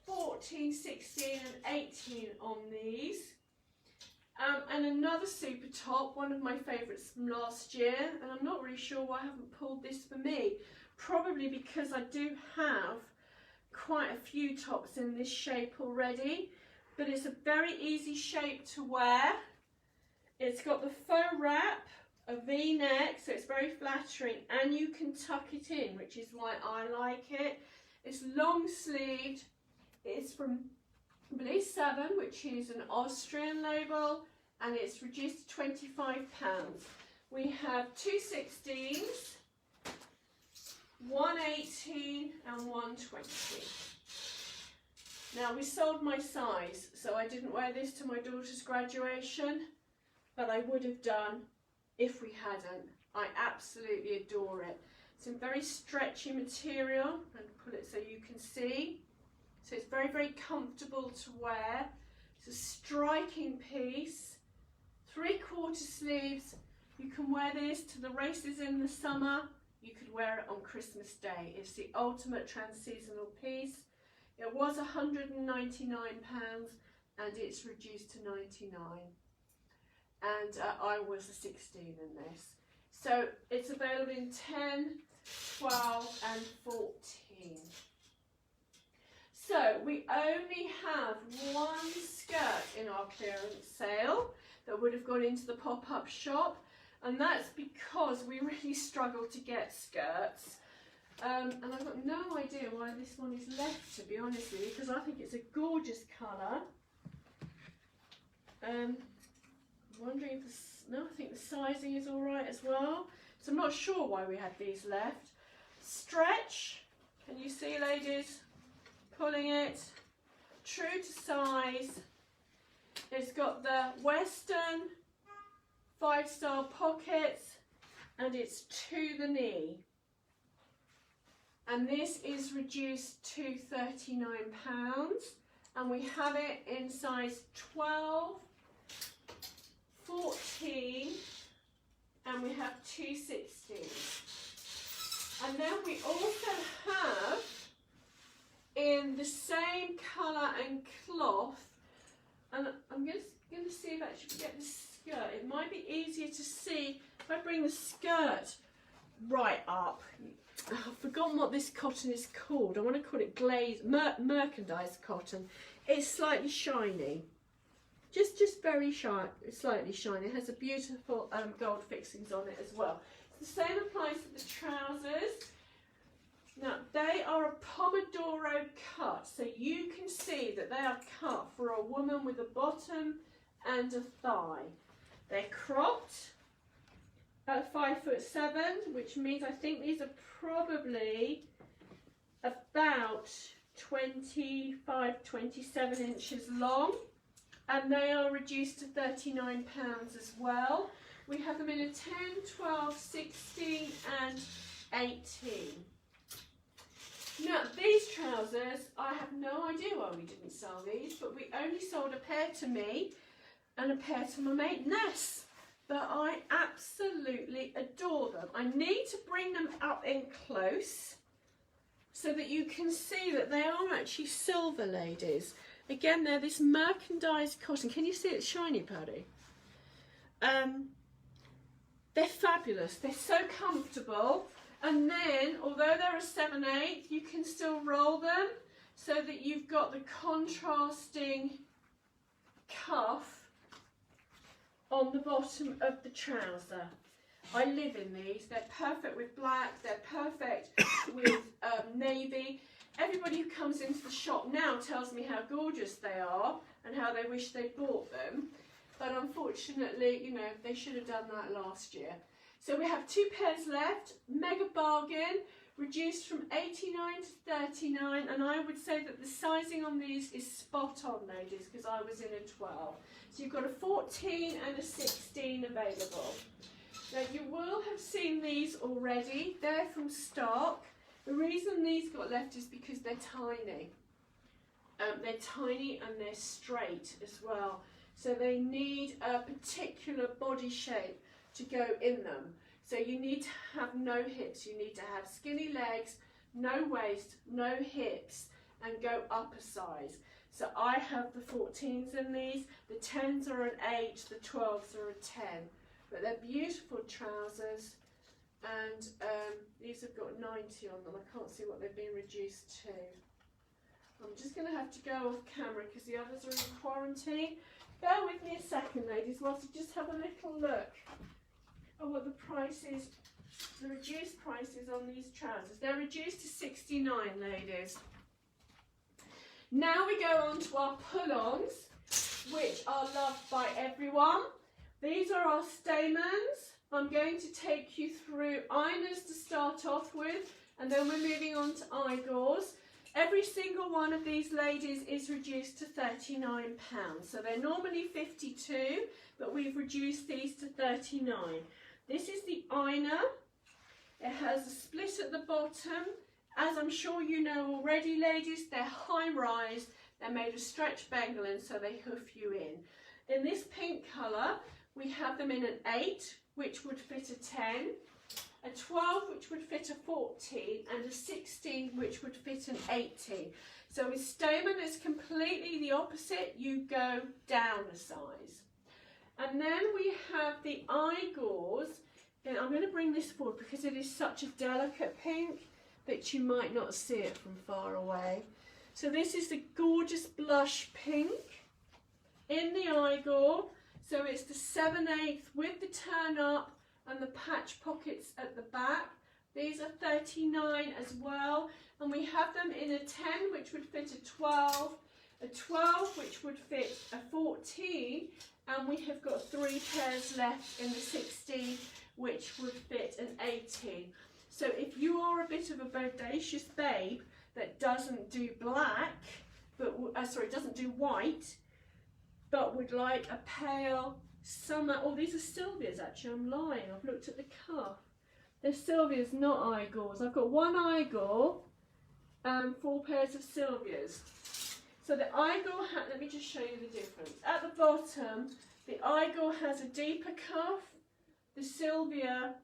14, 16 and 18 on these. And another super top, one of my favourites from last year, and I'm not really sure why I haven't pulled this for me. Probably because I do have quite a few tops in this shape already, but it's a very easy shape to wear. It's got the faux wrap, a V-neck, so it's very flattering, and you can tuck it in, which is why I like it. It's long sleeved. It's from Blue 7, which is an Austrian label, and it's reduced to £25. We have 2 16s, 1 18 and 1 20. Now we sold my size, so I didn't wear this to my daughter's graduation, but I would have done if we hadn't. I absolutely adore it. It's in very stretchy material, and pull it so you can see. So it's very, very comfortable to wear. It's a striking piece. 3/4 sleeves. You can wear this to the races in the summer. You could wear it on Christmas Day. It's the ultimate trans-seasonal piece. It was £199 and it's reduced to £99. And I was a 16 in this. So it's available in 10, 12 and 14. So we only have one skirt in our clearance sale that would have gone into the pop-up shop, and that's because we really struggle to get skirts. And I've got no idea why this one is left, to be honest with you, because I think it's a gorgeous colour. I'm wondering if no, I think the sizing is all right as well. So I'm not sure why we had these left. Stretch, can you see, ladies? Pulling it, true to size. It's got the Western 5-star pockets, and it's to the knee. And this is reduced to £39, and we have it in size 12, 14, and we have 2 16s. And then we also have, in the same colour and cloth, and I'm going to see if I actually get the skirt. It might be easier to see if I bring the skirt right up. I've forgotten what this cotton is called. I want to call it glazed, merchandise cotton. It's slightly shiny. Just very shy, slightly shiny. It has a beautiful gold fixings on it as well. The same applies to the trousers. Now they are a Pomodoro cut, so you can see that they are cut for a woman with a bottom and a thigh. They're cropped at 5'7", which means I think these are probably about 25, 27 inches long, and they are reduced to £39 as well. We have them in a 10, 12, 16 and 18. Now, these trousers, I have no idea why we didn't sell these, but we only sold a pair to me and a pair to my mate Ness. But I absolutely adore them. I need to bring them up in close so that you can see that they are actually silver, ladies. Again, they're this merchandise cotton. Can you see it's shiny, Paddy? They're fabulous. They're so comfortable. And then, although they're a 7/8, you can still roll them so that you've got the contrasting cuff on the bottom of the trouser. I live in these. They're perfect with black. They're perfect with navy. Everybody who comes into the shop now tells me how gorgeous they are and how they wish they bought them. But unfortunately, you know, they should have done that last year. So we have 2 pairs left, mega bargain, reduced from 89 to 39, and I would say that the sizing on these is spot on, ladies, because I was in a 12. So you've got a 14 and a 16 available. Now you will have seen these already, they're from stock. The reason these got left is because they're tiny. They're tiny and they're straight as well. So they need a particular body shape to go in them. So you need to have no hips, you need to have skinny legs, no waist, no hips, and go up a size. So I have the 14s in these, the 10s are an 8, the 12s are a 10. But they're beautiful trousers, and these have got 90 on them. I can't see what they've been reduced to. I'm just going to have to go off camera because the others are in quarantine. Bear with me a second, ladies, whilst I just have a little look at what the price is, the reduced prices on these trousers. They're reduced to 69, ladies. Now we go on to our pull-ons, which are loved by everyone. These are our stamens. I'm going to take you through Iners to start off with, and then we're moving on to Igors. Every single one of these ladies is reduced to £39. So they're normally 52, but we've reduced these to 39. This is the Iner. It has a split at the bottom. As I'm sure you know already, ladies, they're high rise. They're made of stretch Bengalin, so they hoof you in. In this pink colour, we have them in an 8, which would fit a 10, a 12, which would fit a 14, and a 16, which would fit an 18. So with Stamen, it's completely the opposite. You go down a size. And then we have the Igors. And I'm going to bring this forward because it is such a delicate pink that you might not see it from far away. So this is the gorgeous blush pink in the Igor. So it's the 7/8 with the turn up and the patch pockets at the back. These are 39 as well. And we have them in a 10, which would fit a 12, a 12, which would fit a 14, and we have got 3 pairs left in the 16, which would fit an 18. So if you are a bit of a bodacious babe that doesn't do black, but doesn't do white, but would like a pale summer, oh, these are Sylvia's actually, I'm lying, I've looked at the cuff. They're Sylvia's, not Igors. I've got 1 Igor and 4 pairs of Sylvia's. So the Igor hat, let me just show you the difference. At the bottom, the Igor has a deeper cuff, the Sylvia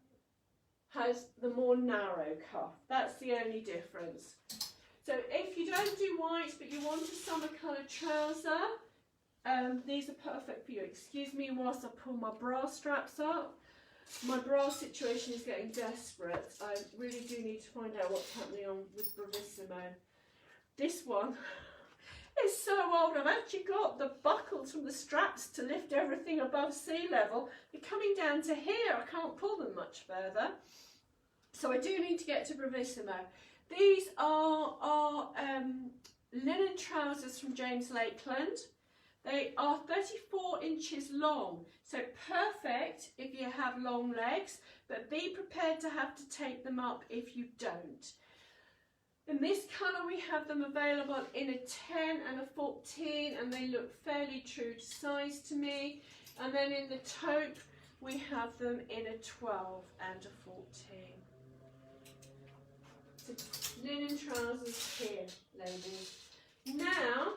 has the more narrow cuff. That's the only difference. So if you don't do white but you want a summer colour trouser, these are perfect for you. Excuse me whilst I pull my bra straps up. My bra situation is getting desperate. I really do need to find out what's happening on with Bravissimo. This one is so old. I've actually got the buckles from the straps to lift everything above sea level. They're coming down to here. I can't pull them much further. So I do need to get to Bravissimo. These are linen trousers from James Lakeland. They are 34 inches long, so perfect if you have long legs, but be prepared to have to take them up if you don't. In this colour we have them available in a 10 and a 14, and they look fairly true to size to me. And then in the taupe we have them in a 12 and a 14. So linen trousers here, ladies. Now,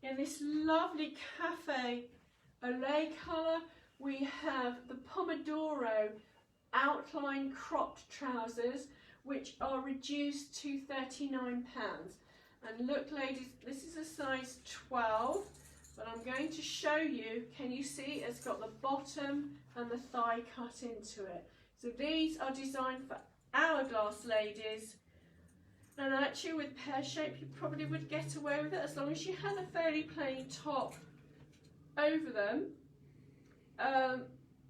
in this lovely cafe olay colour, we have the Pomodoro outline cropped trousers, which are reduced to £39. And look, ladies, this is a size 12, but I'm going to show you, can you see it's got the bottom and the thigh cut into it. So these are designed for hourglass ladies, and actually with pear shape you probably would get away with it as long as you had a fairly plain top over them.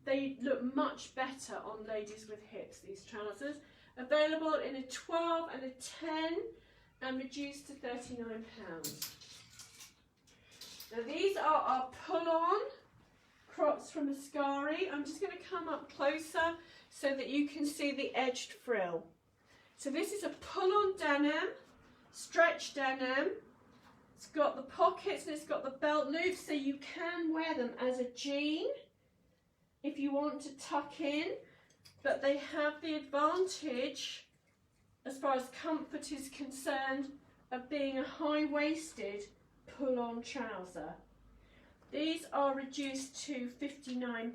They look much better on ladies with hips, these trousers. Available in a 12 and a 10 and reduced to £39. Now these are our pull-on crops from Ascari. I'm just going to come up closer so that you can see the edged frill. So this is a pull-on denim, stretch denim. It's got the pockets and it's got the belt loops, so you can wear them as a jean if you want to tuck in, but they have the advantage, as far as comfort is concerned, of being a high-waisted pull-on trouser. These are reduced to £59,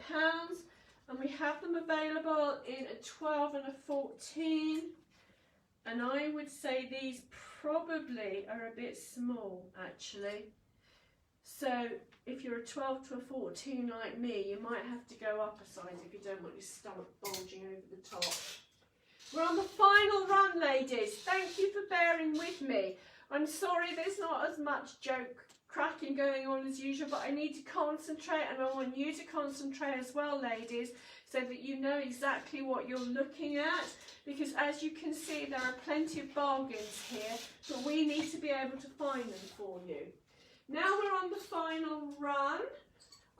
and we have them available in a 12 and a 14, and I would say these probably are a bit small actually. So if you're a 12 to a 14 like me, you might have to go up a size if you don't want your stomach bulging over the top. We're on the final run, ladies. Thank you for bearing with me. I'm sorry there's not as much joke cracking going on as usual, but I need to concentrate, and I want you to concentrate as well, ladies, so that you know exactly what you're looking at, because as you can see there are plenty of bargains here, but we need to be able to find them for you. Now we're on the final run.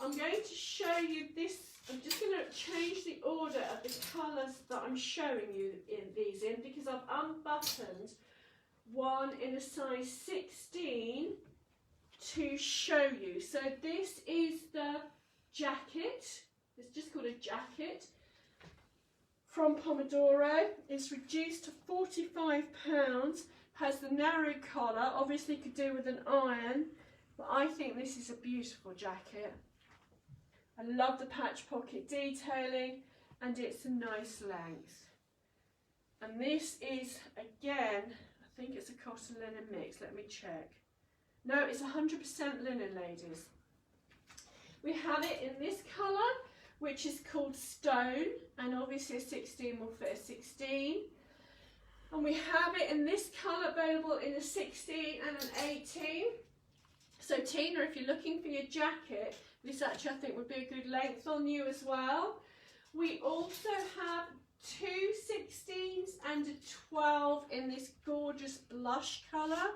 I'm going to show you this. I'm just going to change the order of the colours that I'm showing you these in, because I've unbuttoned one in a size 16 to show you. So this is the jacket. It's just called a jacket from Pomodoro. It's reduced to £45. Has the narrow collar. Obviously could do with an iron, but I think this is a beautiful jacket. I love the patch pocket detailing, and it's a nice length. And this is, again, I think it's a cotton linen mix. Let me check. No, it's 100% linen, ladies. We have it in this colour, which is called Stone, and obviously a 16 will fit a 16. And we have it in this colour, available in a 16 and an 18. So Tina, if you're looking for your jacket, this actually I think would be a good length on you as well. We also have two 16s and a 12 in this gorgeous blush colour.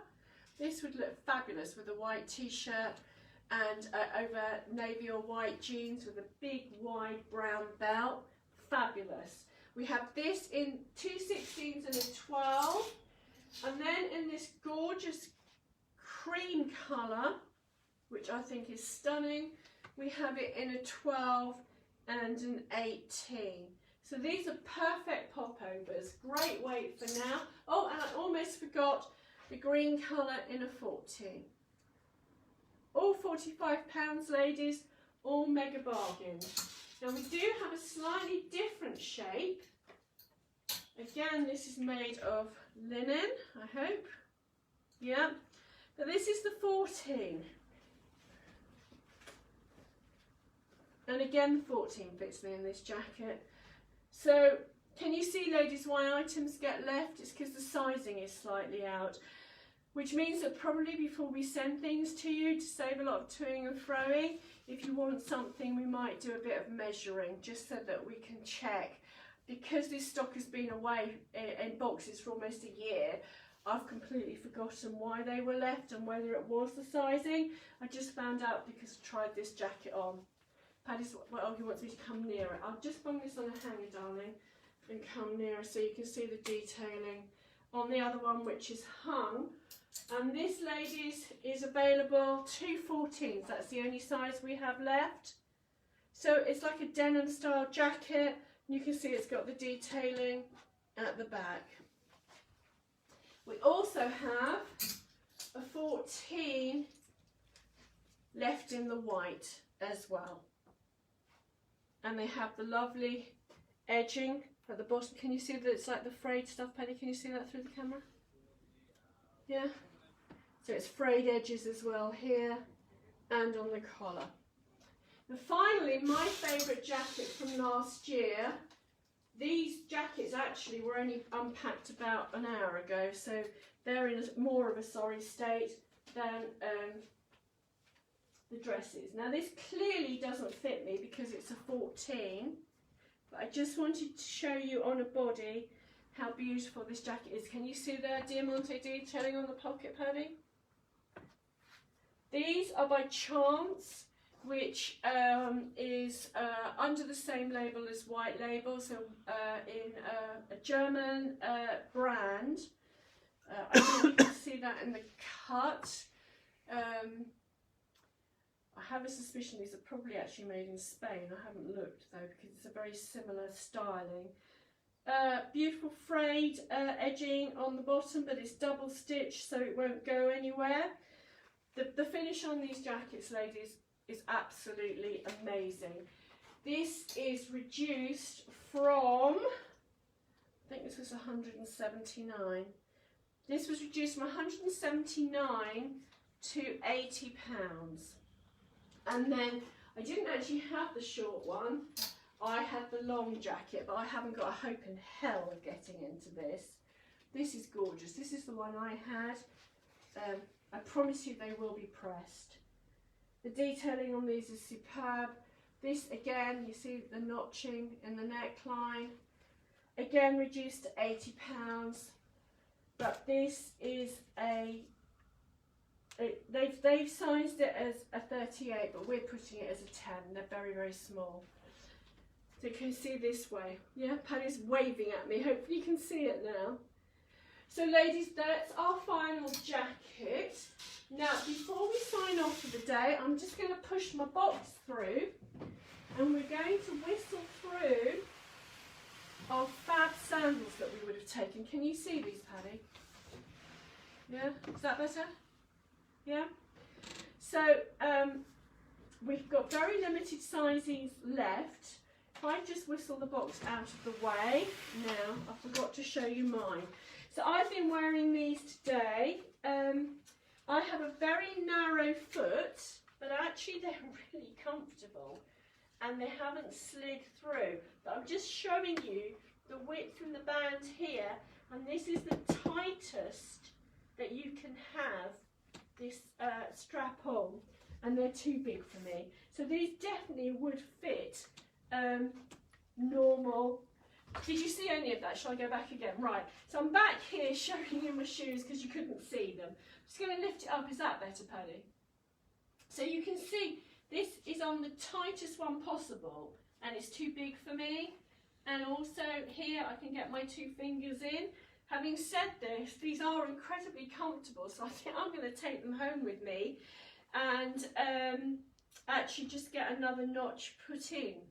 This would look fabulous with a white t-shirt and over navy or white jeans with a big wide brown belt. Fabulous. We have this in two 16s and a 12, and then in this gorgeous cream colour, which I think is stunning, we have it in a 12 and an 18. So these are perfect popovers. Great weight for now. Oh, and I almost forgot the green colour in a 14. All £45, ladies, all mega bargains. Now we do have a slightly different shape. Again, this is made of linen, I hope. Yeah, but this is the 14. And again, the 14 fits me in this jacket. So can you see, ladies, why items get left? It's because the sizing is slightly out, which means that probably before we send things to you, to save a lot of toing and froing, if you want something, we might do a bit of measuring just so that we can check. Because this stock has been away in boxes for almost a year, I've completely forgotten why they were left and whether it was the sizing. I just found out because I tried this jacket on. Paddy's, well, he wants me to come nearer. I'll just bung this on a hanger, darling, and come nearer so you can see the detailing on the other one, which is hung. And this, ladies, is available 2 14s. That's the only size we have left. So it's like a denim style jacket. You can see it's got the detailing at the back. We also have a 14 left in the white as well. And they have the lovely edging at the bottom. Can you see that it's like the frayed stuff, Penny? Can you see that through the camera? Yeah? So it's frayed edges as well here and on the collar. And finally, my favourite jacket from last year. These jackets actually were only unpacked about an hour ago, so they're in more of a sorry state than the dresses. Now this clearly doesn't fit me because it's a 14, but I just wanted to show you on a body how beautiful this jacket is. Can you see the diamante detailing on the pocket, Paddy? These are by Chance, which is under the same label as White Label, so in a German brand. I think you can see that in the cut. I have a suspicion these are probably actually made in Spain. I haven't looked though because it's a very similar styling. Beautiful frayed edging on the bottom, but it's double stitched so it won't go anywhere. The finish on these jackets, ladies, is absolutely amazing. This is reduced from, I think this was 179. This was reduced from 179 to £80. And then I didn't actually have the short one. I had the long jacket, but I haven't got a hope in hell of getting into this. This is gorgeous. This is the one I had. I promise you they will be pressed. The detailing on these is superb. This again, you see the notching in the neckline. Again reduced to £80. But this is they've sized it as a 38, but we're putting it as a 10. They're very, very small. So you can see this way. Yeah, Paddy's waving at me. Hopefully you can see it now. So ladies, that's our final jacket. Now, before we sign off for the day, I'm just going to push my box through and we're going to whistle through our fab sandals that we would have taken. Can you see these, Paddy? Yeah, is that better? Yeah. So we've got very limited sizings left. If I just whistle the box out of the way now, I forgot to show you mine. So I've been wearing these today. I have a very narrow foot, but actually they're really comfortable and they haven't slid through. But I'm just showing you the width in the band here, and this is the tightest that you can have this strap on, and they're too big for me. So these definitely would fit normal. Did you see any of that? Shall I go back again? Right, so I'm back here showing you my shoes because you couldn't see them. I'm just going to lift it up. Is that better, Paddy? So you can see this is on the tightest one possible and it's too big for me. And also here I can get my 2 fingers in. Having said this, these are incredibly comfortable, so I think I'm going to take them home with me and actually just get another notch put in.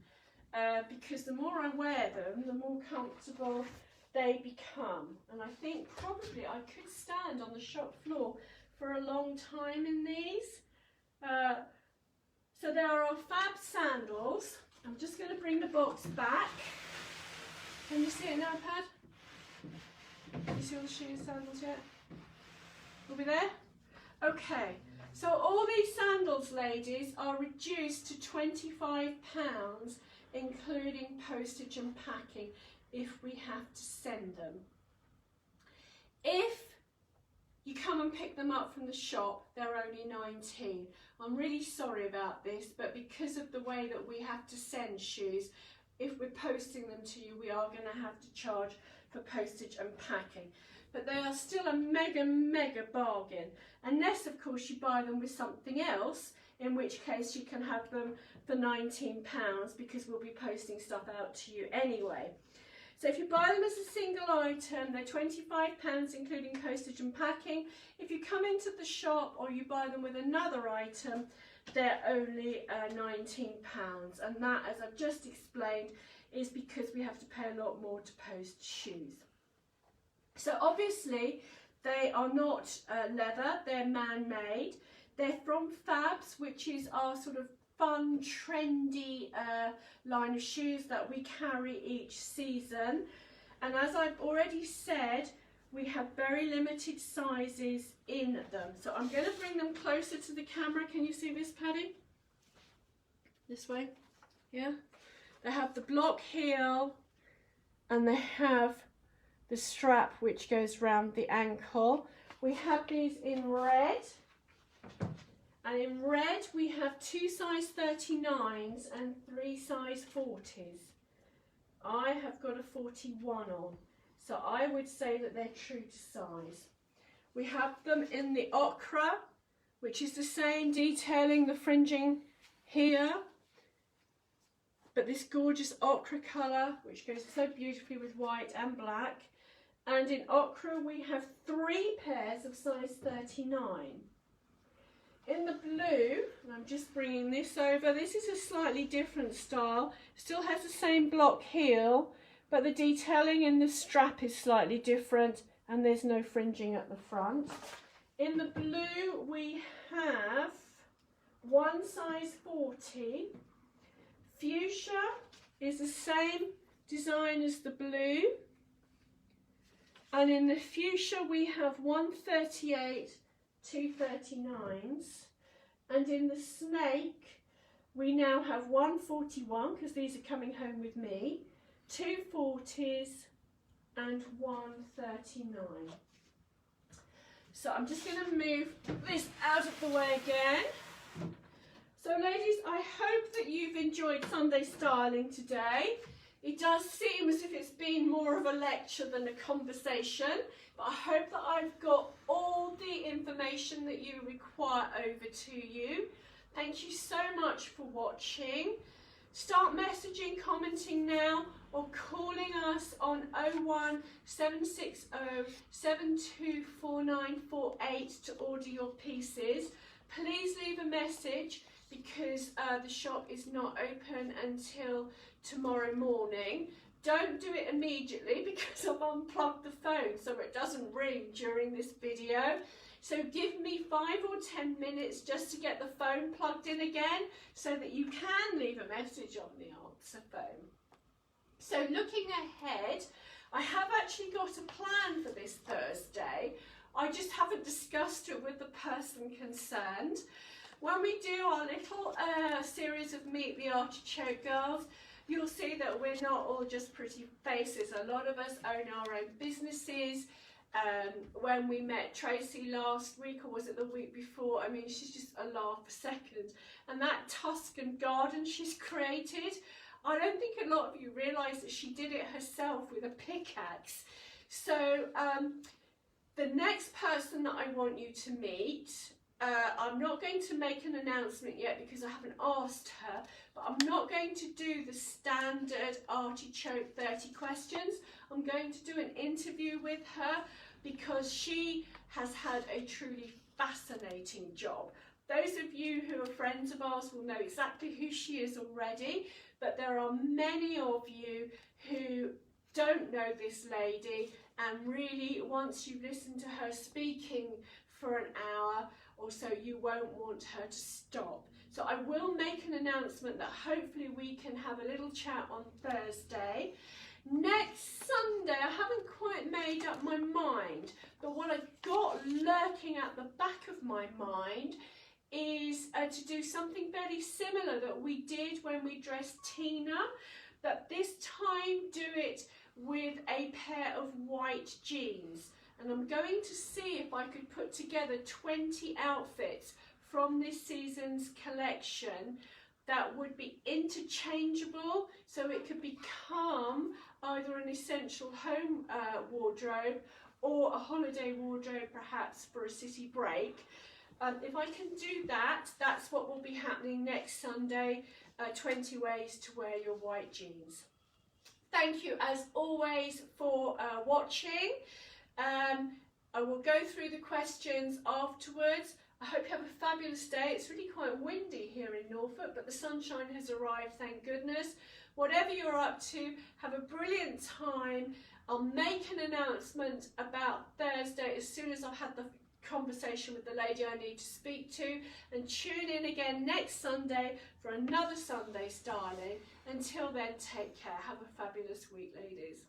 Because the more I wear them, the more comfortable they become. And I think probably I could stand on the shop floor for a long time in these. So there are our fab sandals. I'm just going to bring the box back. Can you see it now, Pad? Can you see all the shoes, sandals yet? Are we there? Okay. So all these sandals, ladies, are reduced to £25, including postage and packing, if we have to send them. If you come and pick them up from the shop, they're only £19. I'm really sorry about this, but because of the way that we have to send shoes, if we're posting them to you, we are going to have to charge for postage and packing. But they are still a mega, mega bargain, unless of course you buy them with something else, in which case you can have them for £19 because we'll be posting stuff out to you anyway. So if you buy them as a single item, they're £25 including postage and packing. If you come into the shop or you buy them with another item, they're only £19. And that, as I've just explained, is because we have to pay a lot more to post shoes. So obviously They are not leather, they're man-made. They're from Fabs, which is our sort of fun, trendy line of shoes that we carry each season. And as I've already said, we have very limited sizes in them. So I'm going to bring them closer to the camera. Can you see this, Paddy? This way? Yeah? They have the block heel and they have the strap which goes round the ankle. We have these in red. And in red we have 2 size 39s and 3 size 40s. I have got a 41 on, so I would say that they're true to size. We have them in the ochre, which is the same, detailing the fringing here, but this gorgeous ochre colour which goes so beautifully with white and black. And in ochre we have 3 pairs of size 39. In the blue, and I'm just bringing this over, this is a slightly different style. Still has the same block heel, but the detailing in the strap is slightly different and there's no fringing at the front. In the blue we have 1 size 40. Fuchsia is the same design as the blue. And in the fuchsia we have 138, 2 39s, and in the snake we now have 141, because these are coming home with me, 2 40s and 139. So I'm just going to move this out of the way again. So ladies, I hope that you've enjoyed Sunday styling today. It does seem as if it's been more of a lecture than a conversation, but I hope that I've got all the information that you require over to you. Thank you so much for watching. Start messaging, commenting now, or calling us on 01760 724948 to order your pieces. Please leave a message because the shop is not open until tomorrow morning. Don't do it immediately because I've unplugged the phone so it doesn't ring during this video. So give me 5 or 10 minutes just to get the phone plugged in again so that you can leave a message on the answer phone. So looking ahead, I have actually got a plan for this Thursday. I just haven't discussed it with the person concerned. When we do our little series of Meet the Artichoke Girls, you'll see that we're not all just pretty faces. A lot of us own our own businesses. When we met Tracy last week, or was it the week before, I mean, she's just a laugh a second. And that Tuscan garden she's created, I don't think a lot of you realise that she did it herself with a pickaxe. So the next person that I want you to meet, I'm not going to make an announcement yet because I haven't asked her, but I'm not going to do the standard artichoke 30 questions. I'm going to do an interview with her because she has had a truly fascinating job. Those of you who are friends of ours will know exactly who she is already, but there are many of you who don't know this lady, and really once you listen to her speaking for an hour or so, you won't want her to stop. So I will make an announcement that hopefully we can have a little chat on Thursday. Next Sunday, I haven't quite made up my mind, but what I've got lurking at the back of my mind is to do something very similar that we did when we dressed Tina, but this time do it with a pair of white jeans. And I'm going to see if I could put together 20 outfits from this season's collection that would be interchangeable, so it could become either an essential home wardrobe or a holiday wardrobe, perhaps for a city break. If I can do that, that's what will be happening next Sunday, 20 ways to wear your white jeans. Thank you as always for watching. I will go through the questions afterwards. I hope you have a fabulous day. It's really quite windy here in Norfolk, but the sunshine has arrived, thank goodness. Whatever you're up to, have a brilliant time. I'll make an announcement about Thursday as soon as I've had the conversation with the lady I need to speak to, and tune in again next Sunday for another Sunday styling. Until then, take care. Have a fabulous week, ladies.